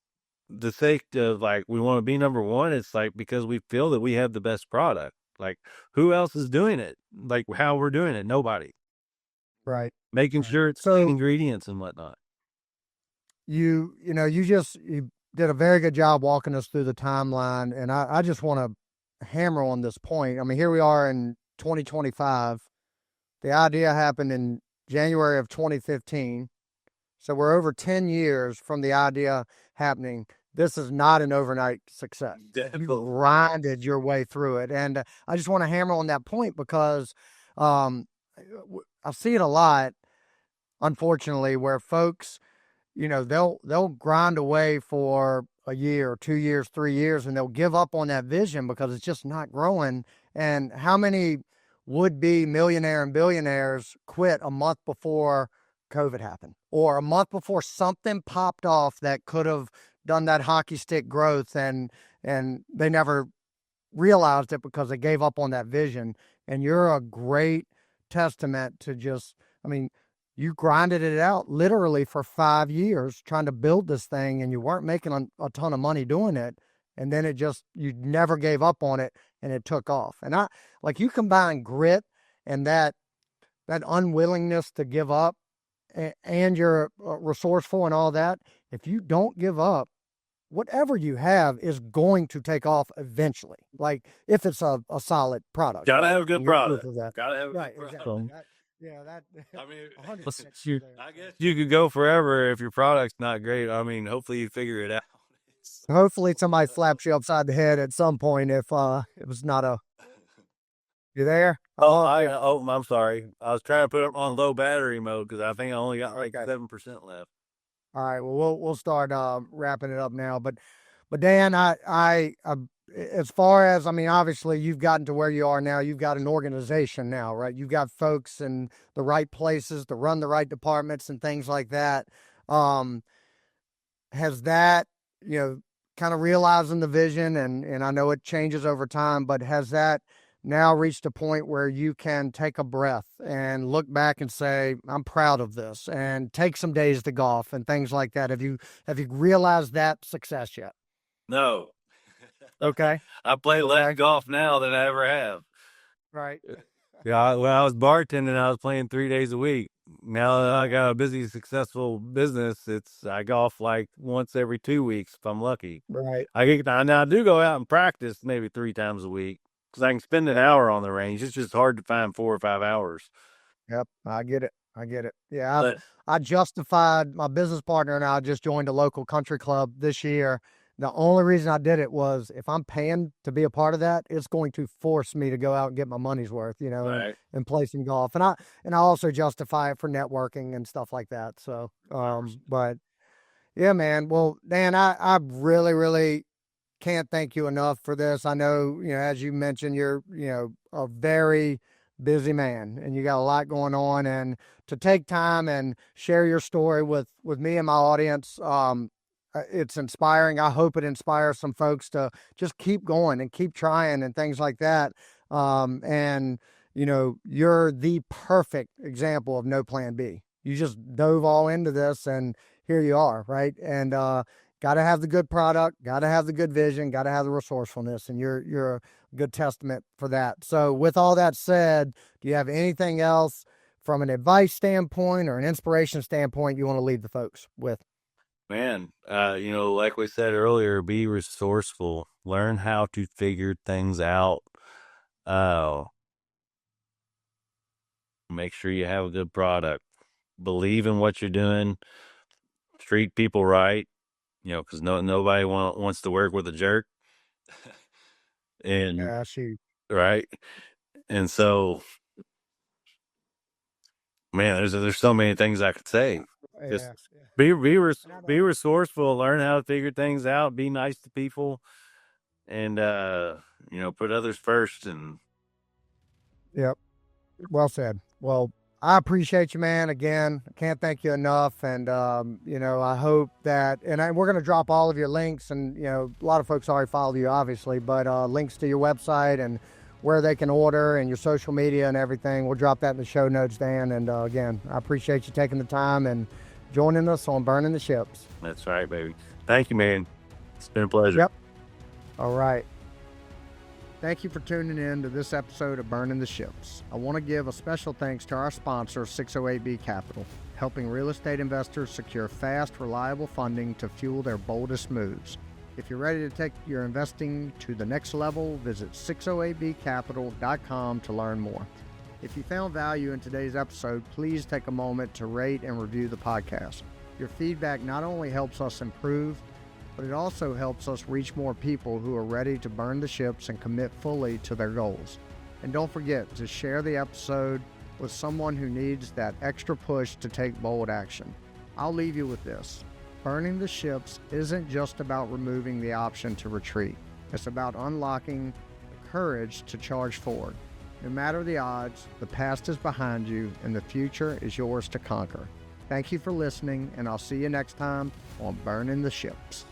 the sake of like we want to be number one. It's like because we feel that we have the best product. Like who else is doing it? Like how we're doing it? Nobody. Right. Making sure it's clean ingredients and whatnot. You did a very good job walking us through the timeline, and I just want to hammer on this point. I mean, here we are in 2025. The idea happened in January of 2015. So we're over 10 years from the idea happening. This is not an overnight success. Definitely. You grinded your way through it. And I just want to hammer on that point because I see it a lot, unfortunately, where folks, they'll grind away for a year, 2 years, 3 years, and they'll give up on that vision because it's just not growing. And how many would-be millionaire and billionaires quit a month before COVID happened or a month before something popped off that could have done that hockey stick growth and they never realized it because they gave up on that vision. And you're a great testament to you grinded it out literally for 5 years trying to build this thing and you weren't making a ton of money doing it. And then you never gave up on it and it took off. And you combine grit and that unwillingness to give up and you're resourceful and all that. If you don't give up, whatever you have is going to take off eventually. Like if it's a solid product. Gotta have a good And you're proof product. of that. Gotta have a Right, good exactly. product. That I mean, 100% you, there. I guess you could go forever if your product's not great. I mean, hopefully you figure it out. Hopefully somebody slaps you upside the head at some point if it was not a. You there? I'm sorry. I was trying to put it on low battery mode because I think I only got like Okay. 7% left. All right. Well, we'll start wrapping it up now. But Dan, I as far as, I mean, obviously you've gotten to where you are now. You've got an organization now, right? You've got folks in the right places to run the right departments and things like that. Um, has that, kind of realizing the vision, and I know it changes over time, but has that now reached a point where you can take a breath and look back and say, I'm proud of this, and take some days to golf and things like that? Have you realized that success yet? No. Okay. I play less Okay. golf now than I ever have. Right. Yeah, when I was bartending, I was playing 3 days a week. Now that I got a busy, successful business, I golf like once every 2 weeks if I'm lucky. Right. Now I do go out and practice maybe 3 times a week because I can spend an hour on the range. It's just hard to find 4 or 5 hours. Yep, I get it. I get it. Yeah, But I justified, my business partner and I just joined a local country club this year. The only reason I did it was if I'm paying to be a part of that, it's going to force me to go out and get my money's worth, right. and play some golf. And I also justify it for networking and stuff like that. So, but yeah, man. Well, Dan, I really, really can't thank you enough for this. I know, as you mentioned, you're, a very busy man and you got a lot going on, and to take time and share your story with me and my audience, it's inspiring. I hope it inspires some folks to just keep going and keep trying and things like that. And you're the perfect example of no plan B. You just dove all into this and here you are, right? And, got to have the good product, got to have the good vision, got to have the resourcefulness, and you're a good testament for that. So, with all that said, do you have anything else from an advice standpoint or an inspiration standpoint you want to leave the folks with? Man, like we said earlier, be resourceful. Learn how to figure things out. Make sure you have a good product. Believe in what you're doing. Treat people right. Because nobody wants to work with a jerk. And Yeah, shoot. right, and so, man, there's so many things I could say. Just Yeah. be resourceful. Learn how to figure things out. Be nice to people, and put others first. And Yep. Well said. Well, I appreciate you, man. Again, I can't thank you enough. And, I hope that, we're going to drop all of your links, and, a lot of folks already follow you, obviously, but links to your website and where they can order and your social media and everything. We'll drop that in the show notes, Dan. And again, I appreciate you taking the time and joining us on Burning the Ships. that's right, baby. Thank you, man. It's been a pleasure. Yep. All right. Thank you for tuning in to this episode of Burning the Ships. I want to give a special thanks to our sponsor, 608B Capital, helping real estate investors secure fast, reliable funding to fuel their boldest moves. If you're ready to take your investing to the next level, visit 608bcapital.com to learn more. If you found value in today's episode, please take a moment to rate and review the podcast. Your feedback not only helps us improve, but it also helps us reach more people who are ready to burn the ships and commit fully to their goals. And don't forget to share the episode with someone who needs that extra push to take bold action. I'll leave you with this. Burning the ships isn't just about removing the option to retreat. It's about unlocking the courage to charge forward. No matter the odds, the past is behind you and the future is yours to conquer. Thank you for listening, and I'll see you next time on Burning the Ships.